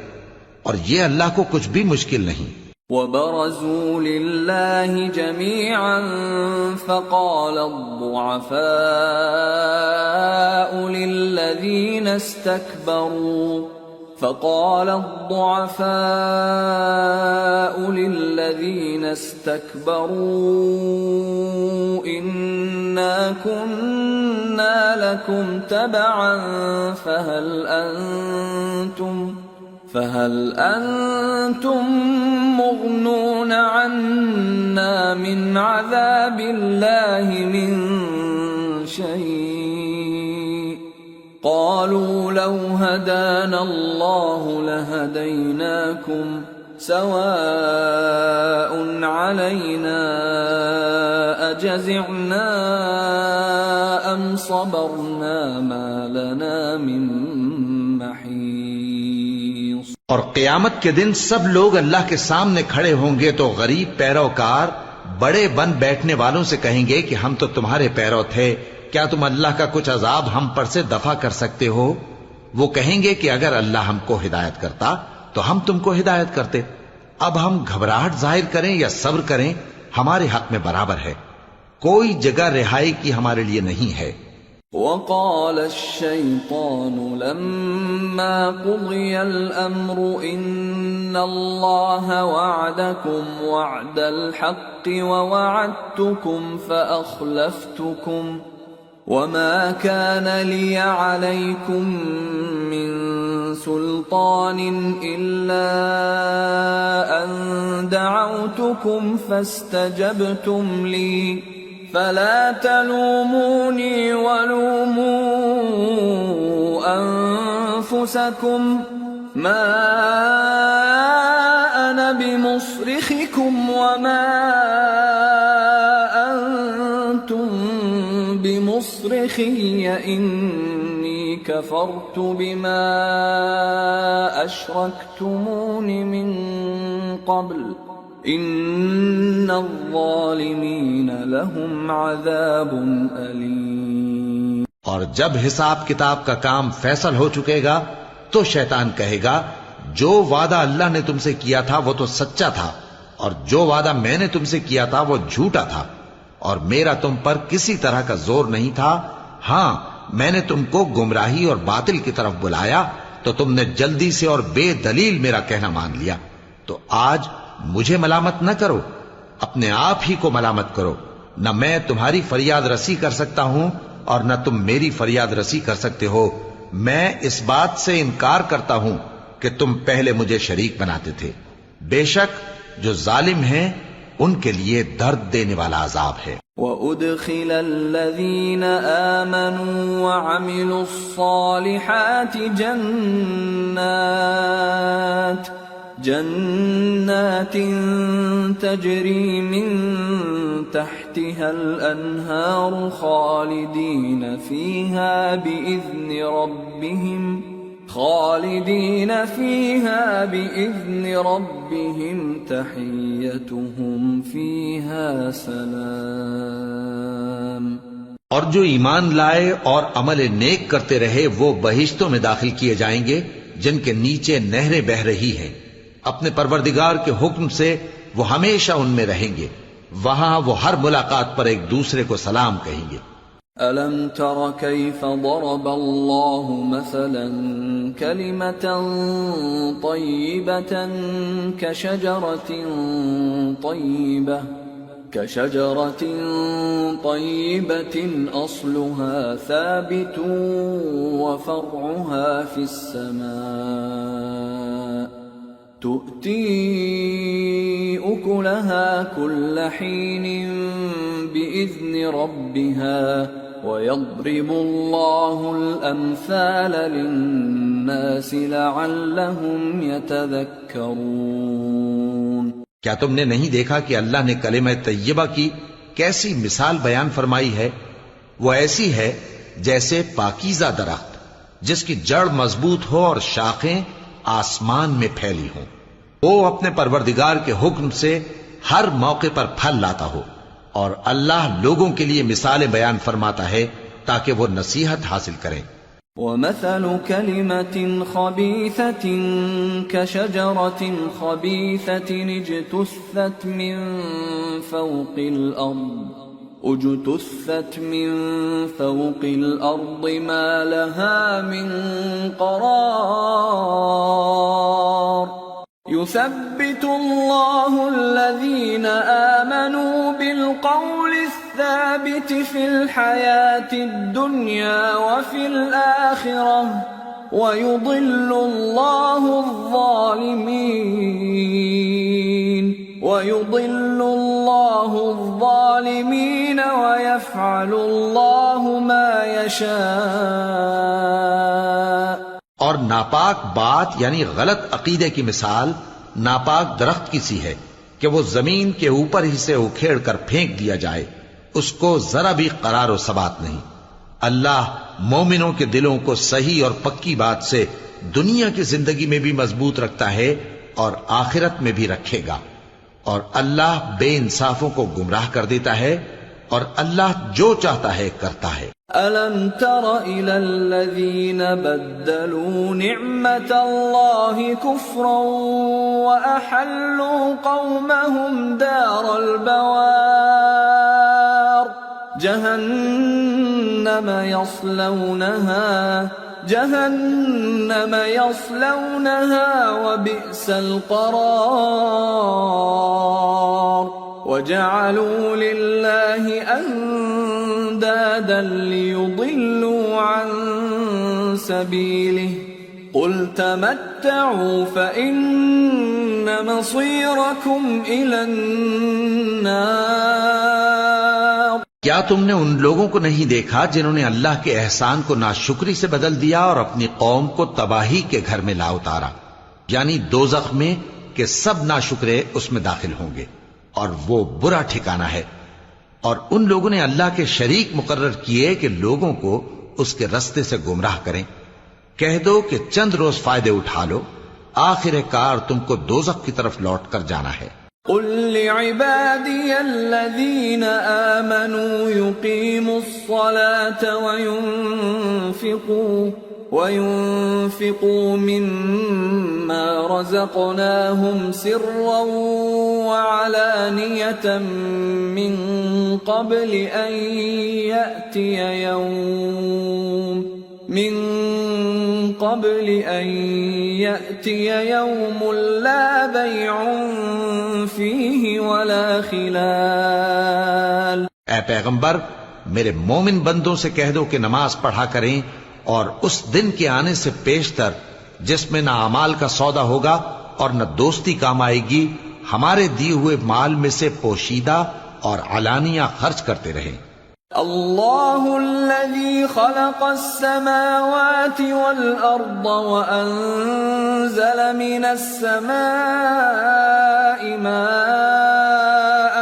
اور یہ اللہ کو کچھ بھی مشکل نہیں۔ وبرزوا لله جميعا فقال الضعفاء للذين استكبروا إنا كنا لكم تبعا فهل أنتم مغنون عنا من عذاب الله من شيء قالوا لو هدانا الله لهديناكم سواء علينا أجزعنا أم صبرنا ما لنا من محيص۔ اور قیامت کے دن سب لوگ اللہ کے سامنے کھڑے ہوں گے تو غریب پیروکار بڑے بن بیٹھنے والوں سے کہیں گے کہ ہم تو تمہارے پیرو تھے، کیا تم اللہ کا کچھ عذاب ہم پر سے دفع کر سکتے ہو؟ وہ کہیں گے کہ اگر اللہ ہم کو ہدایت کرتا تو ہم تم کو ہدایت کرتے۔ اب ہم گھبراہٹ ظاہر کریں یا صبر کریں ہمارے حق میں برابر ہے، کوئی جگہ رہائی کی ہمارے لیے نہیں ہے۔ وقال الشيطان لما قضي الأمر إن الله وعدكم وعد الحق ووعدتكم فأخلفتكم وما كان لي عليكم من سلطان إلا أن دعوتكم فاستجبتم لي فلا تلوموني ولوموا أنفسكم ما أنا بمصرخكم وما أنتم بمصرخي إني كفرت بما أشركتمون من قبل ان الظالمین لهم عذاب علیم۔ اور جب حساب کتاب کا کام فیصل ہو چکے گا تو شیطان کہے گا جو وعدہ اللہ نے تم سے کیا تھا وہ تو سچا تھا اور جو وعدہ میں نے تم سے کیا تھا وہ جھوٹا تھا، اور میرا تم پر کسی طرح کا زور نہیں تھا۔ ہاں میں نے تم کو گمراہی اور باطل کی طرف بلایا تو تم نے جلدی سے اور بے دلیل میرا کہنا مان لیا، تو آج مجھے ملامت نہ کرو، اپنے آپ ہی کو ملامت کرو۔ نہ میں تمہاری فریاد رسی کر سکتا ہوں اور نہ تم میری فریاد رسی کر سکتے ہو۔ میں اس بات سے انکار کرتا ہوں کہ تم پہلے مجھے شریک بناتے تھے۔ بے شک جو ظالم ہیں ان کے لیے درد دینے والا عذاب ہے۔ وَأُدْخِلَ الَّذِينَ آمَنُوا وَعَمِلُوا الصَّالِحَاتِ جنات تجری من تحتها الانہار خالدین فیہا بإذن ربهم تحیتهم فیہا سلام۔ اور جو ایمان لائے اور عمل نیک کرتے رہے وہ بہشتوں میں داخل کیے جائیں گے جن کے نیچے نہریں بہہ رہی ہیں، اپنے پروردگار کے حکم سے وہ ہمیشہ ان میں رہیں گے، وہاں وہ ہر ملاقات پر ایک دوسرے کو سلام کہیں گے۔ أَلَمْ تَرَ كَيْفَ ضَرَبَ اللَّهُ مَثَلًا كَلِمَةً طَيِّبَةً كَشَجَرَةٍ طَيِّبَةٍ أَصْلُهَا ثَابِتٌ وَفَرْعُهَا فِي السَّمَاءِ تُؤْتِي أُكُلَهَا كُلَّ حِينٍ بِإِذْنِ رَبِّهَا وَيَضْرِبُ اللَّهُ الْأَمْثَالَ لِلنَّاسِ لَعَلَّهُمْ يَتَذَكَّرُونَ۔ کیا تم نے نہیں دیکھا کہ اللہ نے کلمہ طیبہ کی کیسی مثال بیان فرمائی ہے؟ وہ ایسی ہے جیسے پاکیزہ درخت جس کی جڑ مضبوط ہو اور شاخیں آسمان میں پھیلی ہوں، وہ اپنے پروردگار کے حکم سے ہر موقع پر پھل لاتا ہو، اور اللہ لوگوں کے لیے مثالیں بیان فرماتا ہے تاکہ وہ نصیحت حاصل کریں۔ ومثل كلمة خبيثة كشجرة خبيثة اجتثت من فوق الأرض ما لها من قرار يثبت الله الذين آمنوا بالقول الثابت في الحياة الدنيا وفي الآخرة ويضل الله الظالمين ويفعل الله ما يشاء. اور ناپاک بات یعنی غلط عقیدے کی مثال ناپاک درخت کی سی ہے کہ وہ زمین کے اوپر ہی سے اکھیڑ کر پھینک دیا جائے، اس کو ذرا بھی قرار و ثبات نہیں. اللہ مومنوں کے دلوں کو صحیح اور پکی بات سے دنیا کی زندگی میں بھی مضبوط رکھتا ہے اور آخرت میں بھی رکھے گا، اور اللہ بے انصافوں کو گمراہ کر دیتا ہے، اور اللہ جو چاہتا ہے کرتا ہے. أَلَمْ تَرَ إِلَى الَّذِينَ بَدَّلُوا نِعْمَةَ اللَّهِ كُفْرًا وَأَحَلُّوا قَوْمَهُمْ دَارَ الْبَوَارِ جهنم يصلونها وبئس القرار وجعلوا لله أندادا ليضلوا عن سبيله قل تمتعوا فإن مصيركم إلى النار. کیا تم نے ان لوگوں کو نہیں دیکھا جنہوں نے اللہ کے احسان کو ناشکری سے بدل دیا اور اپنی قوم کو تباہی کے گھر میں لا اتارا، یعنی دوزخ میں کہ سب ناشکرے اس میں داخل ہوں گے اور وہ برا ٹھکانہ ہے. اور ان لوگوں نے اللہ کے شریک مقرر کیے کہ لوگوں کو اس کے رستے سے گمراہ کریں. کہہ دو کہ چند روز فائدے اٹھا لو، آخر کار تم کو دوزخ کی طرف لوٹ کر جانا ہے. قل لعبادي الذين آمنوا يقيموا الصلاة وينفقوا مما رزقناهم سرا وعلانية من قبل أن يأتي يوم لا بيع فيه ولا خلال. اے پیغمبر، میرے مومن بندوں سے کہہ دو کہ نماز پڑھا کریں اور اس دن کے آنے سے پیشتر جس میں نہ اعمال کا سودا ہوگا اور نہ دوستی کام آئے گی، ہمارے دیے ہوئے مال میں سے پوشیدہ اور علانیہ خرچ کرتے رہیں. اللہ الذي خلق السماوات والأرض وأنزل من السماء ماء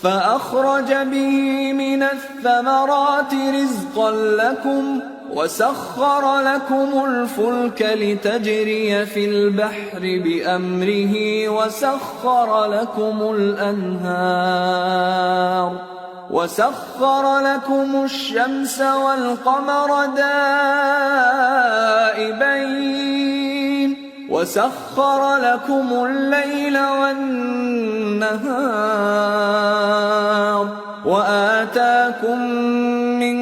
فأخرج به من الثمرات رزقا لكم وسخر لكم الفلك لتجري في البحر بأمره وسخر لكم الشمس والقمر دائبين وسخر لكم الليل والنهار وآتاكم من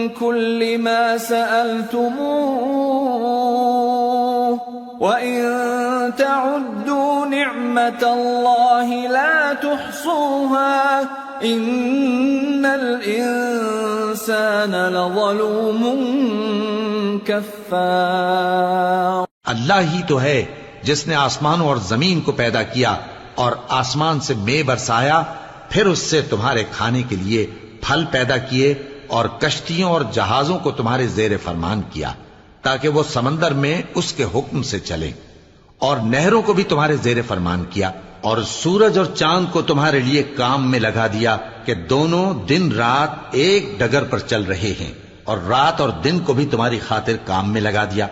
كل ما سألتموه وإن تعدوا نعمة الله لا تحصوها إن الإنسان لظلوم كفار. اللہ ہی تو ہے جس نے آسمانوں اور زمین کو پیدا کیا اور آسمان سے مے برسایا، پھر اس سے تمہارے کھانے کے لیے پھل پیدا کیے اور کشتیوں اور جہازوں کو تمہارے زیر فرمان کیا تاکہ وہ سمندر میں اس کے حکم سے چلیں، اور نہروں کو بھی تمہارے زیر فرمان کیا، اور سورج اور چاند کو تمہارے لیے کام میں لگا دیا کہ دونوں دن رات ایک ڈگر پر چل رہے ہیں، اور رات اور دن کو بھی تمہاری خاطر کام میں لگا دیا،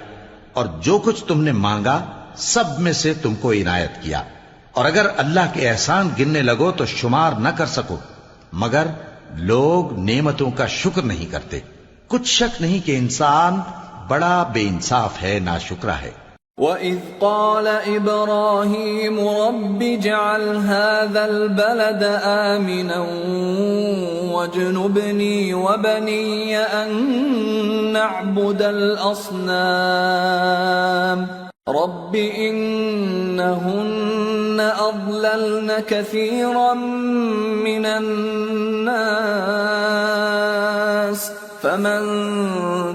اور جو کچھ تم نے مانگا سب میں سے تم کو عنایت کیا. اور اگر اللہ کے احسان گننے لگو تو شمار نہ کر سکو، مگر لوگ نعمتوں کا شکر نہیں کرتے. کچھ شک نہیں کہ انسان بڑا بے انصاف ہے، ناشکرا ہے. وَإِذْ قَالَ إِبْرَاهِيمُ رَبِّ اجْعَلْ هَذَا الْبَلَدَ آمِنًا وَاجْنُبْنِي وَبَنِيَّ أَن نَّعْبُدَ الْأَصْنَامَ رَبِّ إِنَّهُنَّ أَضْلَلْنَ كَثِيرًا مِّنَ النَّاسِ فَمَن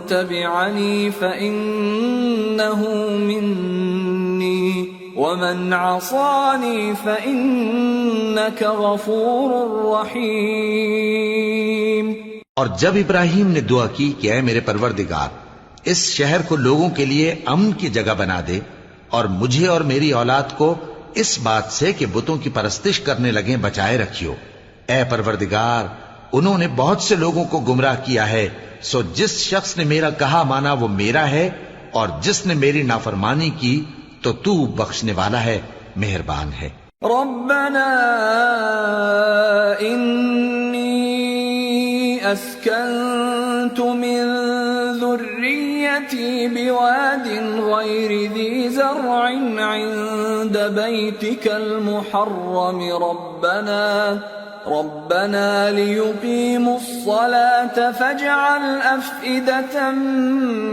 تَبِعَنِي فَإِنَّهُ مِنِّي وَمَنْ عَصَانِي فَإِنَّكَ غَفُورٌ رَّحِيمٌ. اور جب ابراہیم نے دعا کی کہ اے میرے پروردگار، اس شہر کو لوگوں کے لیے امن کی جگہ بنا دے اور مجھے اور میری اولاد کو اس بات سے کہ بتوں کی پرستش کرنے لگیں بچائے رکھیو. اے پروردگار، انہوں نے بہت سے لوگوں کو گمراہ کیا ہے، سو جس شخص نے میرا کہا مانا وہ میرا ہے، اور جس نے میری نافرمانی کی تو تو بخشنے والا ہے، مہربان ہے. ربنا انی اسکنت من ذریتی بواد غیر ذی زرع عند بیتک المحرم ربنا ليقيموا الصلاة فاجعل أفئدة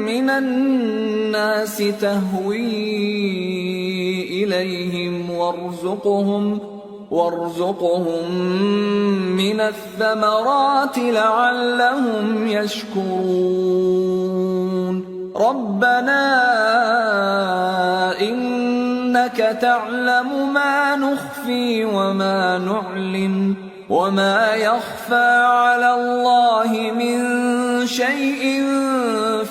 من الناس تهوي إليهم وارزقهم من الثمرات لعلهم يشكرون. ربنا إنك تعلم ما نخفي وما نعلن وما يخفى على الله من شيء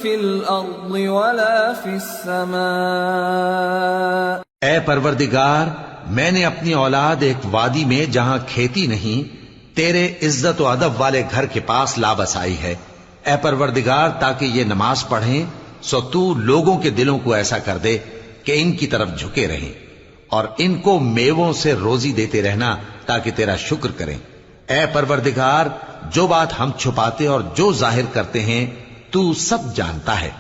في الأرض ولا في السماء. اے پروردگار، میں نے اپنی اولاد ایک وادی میں جہاں کھیتی نہیں تیرے عزت و ادب والے گھر کے پاس لا بسائی ہے. اے پروردگار، تاکہ یہ نماز پڑھیں سو تو لوگوں کے دلوں کو ایسا کر دے کہ ان کی طرف جھکے رہیں، اور ان کو میووں سے روزی دیتے رہنا تاکہ تیرا شکر کریں. اے پروردگار، جو بات ہم چھپاتے اور جو ظاہر کرتے ہیں تو سب جانتا ہے،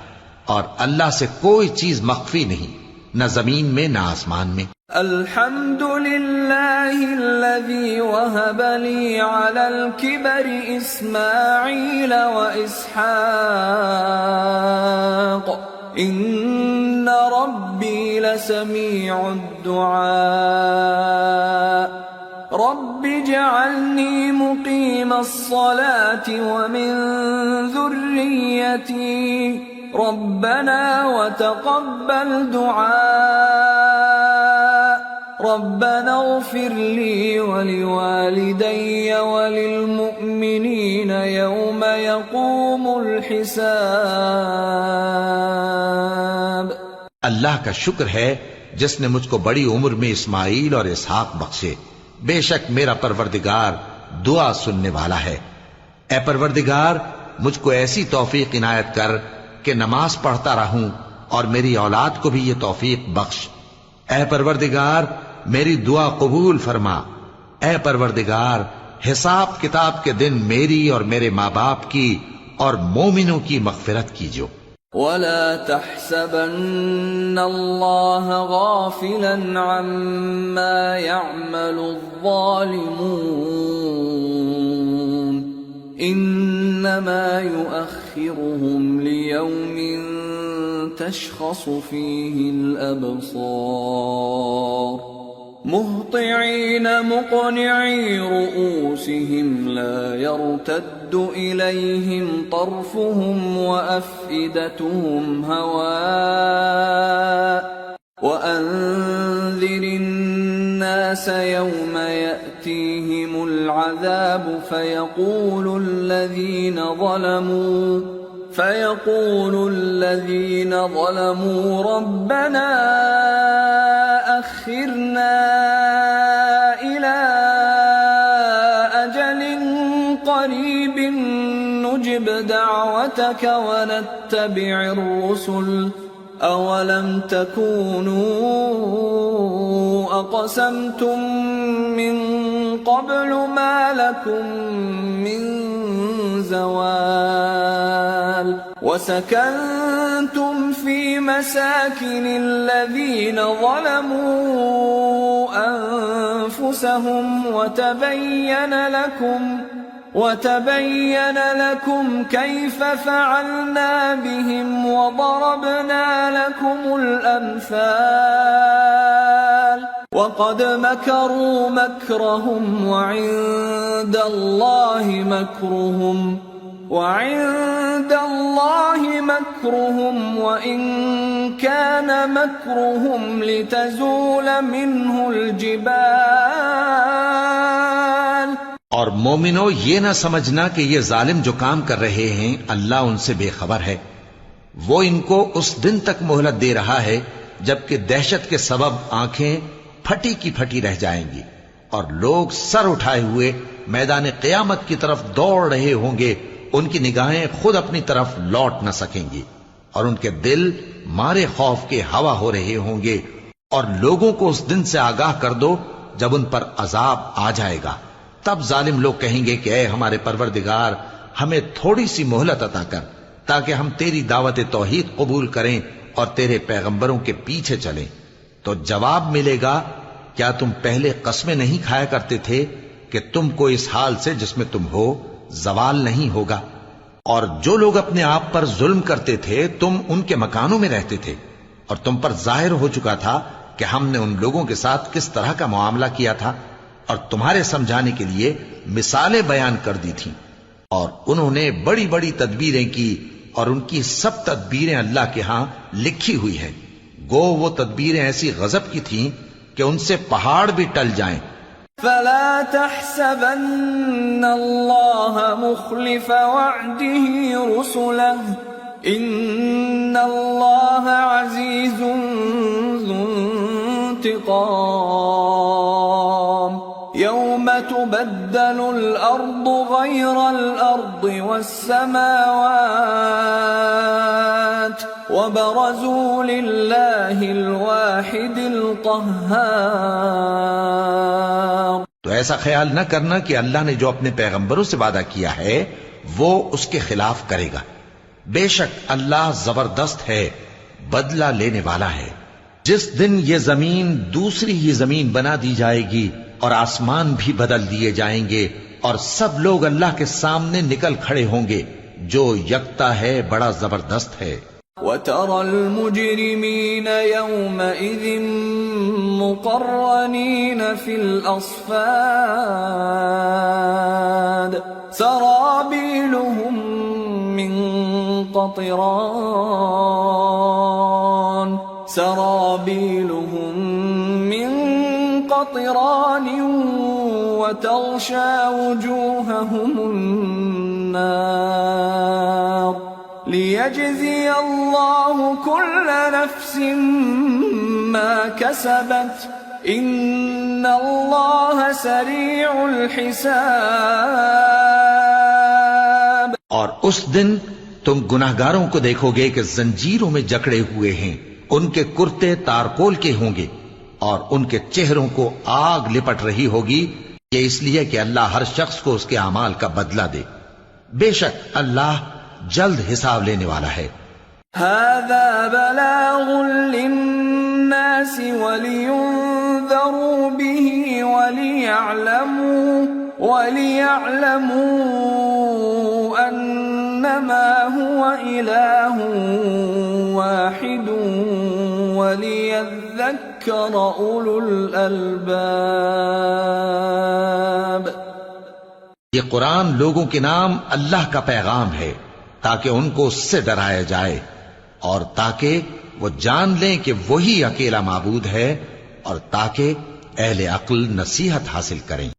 اور اللہ سے کوئی چیز مخفی نہیں، نہ زمین میں نہ آسمان میں. الحمد للہ الذی وہب لی علی الکبر اسماعیل و اسحاق ان ربی لسمیع الدعاء. رب اجعلنی مقیم الصلاة ومن ذریتی ربنا وتقبل دعاء. ربنا اغفر لي ولوالدي وللمؤمنين يوم يقوم الحساب. اللہ کا شکر ہے جس نے مجھ کو بڑی عمر میں اسماعیل اور اسحاق بخشے. بے شک میرا پروردگار دعا سننے والا ہے. اے پروردگار، مجھ کو ایسی توفیق عنایت کر کہ نماز پڑھتا رہوں اور میری اولاد کو بھی یہ توفیق بخش. اے پروردگار، میری دعا قبول فرما. اے پروردگار، حساب کتاب کے دن میری اور میرے ماں باپ کی اور مومنوں کی مغفرت کیجو. ولا تحسبن الله غافلا عما يعمل الظالمون انما يؤخرهم ليوم تشخص فيه الابصار مهطعين مقنعي رؤوسهم لا يرتد إليهم طرفهم وأفئدتهم هواء وأنذر الناس يوم يأتيهم العذاب فيقول الذين ظلموا ربنا أخرنا إلى أجل قريب نجب دعوتك ونتبع الرسل أولم تكونوا أقسمتم من قبل ما لكم من زوال وسكنتم في مساكن الذين ظلموا أنفسهم وتبين لكم كيف فعلنا بهم وضربنا لكم الأمثال وقد مكروا مكرهم وعند الله مكرهم وإن كان مكرهم لتزول منه الجبال. اور مومنو، یہ نہ سمجھنا کہ یہ ظالم جو کام کر رہے ہیں اللہ ان سے بے خبر ہے. وہ ان کو اس دن تک مہلت دے رہا ہے جبکہ دہشت کے سبب آنکھیں پھٹی کی پھٹی رہ جائیں گی اور لوگ سر اٹھائے ہوئے میدان قیامت کی طرف دوڑ رہے ہوں گے. ان کی نگاہیں خود اپنی طرف لوٹ نہ سکیں گی اور ان کے دل مارے خوف کے ہوا ہو رہے ہوں گے. اور لوگوں کو اس دن سے آگاہ کر دو جب ان پر عذاب آ جائے گا. تب ظالم لوگ کہیں گے کہ اے ہمارے پروردگار، ہمیں تھوڑی سی مہلت عطا کر تاکہ ہم تیری دعوت توحید قبول کریں اور تیرے پیغمبروں کے پیچھے چلیں. تو جواب ملے گا، کیا تم پہلے قسمیں نہیں کھایا کرتے تھے کہ تم کو اس حال سے جس میں تم ہو زوال نہیں ہوگا؟ اور جو لوگ اپنے آپ پر ظلم کرتے تھے تم ان کے مکانوں میں رہتے تھے اور تم پر ظاہر ہو چکا تھا کہ ہم نے ان لوگوں کے ساتھ کس طرح کا معاملہ کیا تھا اور تمہارے سمجھانے کے لیے مثالیں بیان کر دی تھیں. اور انہوں نے بڑی بڑی تدبیریں کی اور ان کی سب تدبیریں اللہ کے ہاں لکھی ہوئی ہیں. گو وہ تدبیریں ایسی غضب کی تھیں کہ ان سے پہاڑ بھی ٹل جائیں. فلا تحسبن الله مخلف وعده رسله ان الله عزيز ذو انتقام يوم تبدل الأرض غير الأرض والسماوات وبرزوا لله الواحد القهار. تو ایسا خیال نہ کرنا کہ اللہ نے جو اپنے پیغمبروں سے وعدہ کیا ہے وہ اس کے خلاف کرے گا. بے شک اللہ زبردست ہے، بدلہ لینے والا ہے. جس دن یہ زمین دوسری ہی زمین بنا دی جائے گی اور آسمان بھی بدل دیے جائیں گے اور سب لوگ اللہ کے سامنے نکل کھڑے ہوں گے جو یکتا ہے، بڑا زبردست ہے. وَتَرَى الْمُجْرِمِينَ يَوْمَئِذٍ مُقَرَّنِينَ فِي الْأَصْفَادِ سَرَابِيلُهُم مِّن قَطِرَانٍ وَتَغْشَى وُجُوهَهُمُ النَّارُ لِيَجْزِيَ اللَّهُ كُلَّ نَفْسٍ مَا كَسَبَتْ إِنَّ اللَّهَ سَرِيعُ الْحِسَابِ. اور اس دن تم گناہگاروں کو دیکھو گے کہ زنجیروں میں جکڑے ہوئے ہیں، ان کے کرتے تارکول کے ہوں گے اور ان کے چہروں کو آگ لپٹ رہی ہوگی. یہ اس لیے کہ اللہ ہر شخص کو اس کے اعمال کا بدلہ دے. بے شک اللہ جلد حساب لینے والا ہے. هذا بلاغ للناس ولينذروا به وليعلموا أنما هو إله واحد وليذكر أولو الألباب. یہ قرآن لوگوں کے نام اللہ کا پیغام ہے تاکہ ان کو اس سے ڈرایا جائے اور تاکہ وہ جان لیں کہ وہی اکیلا معبود ہے اور تاکہ اہل عقل نصیحت حاصل کریں.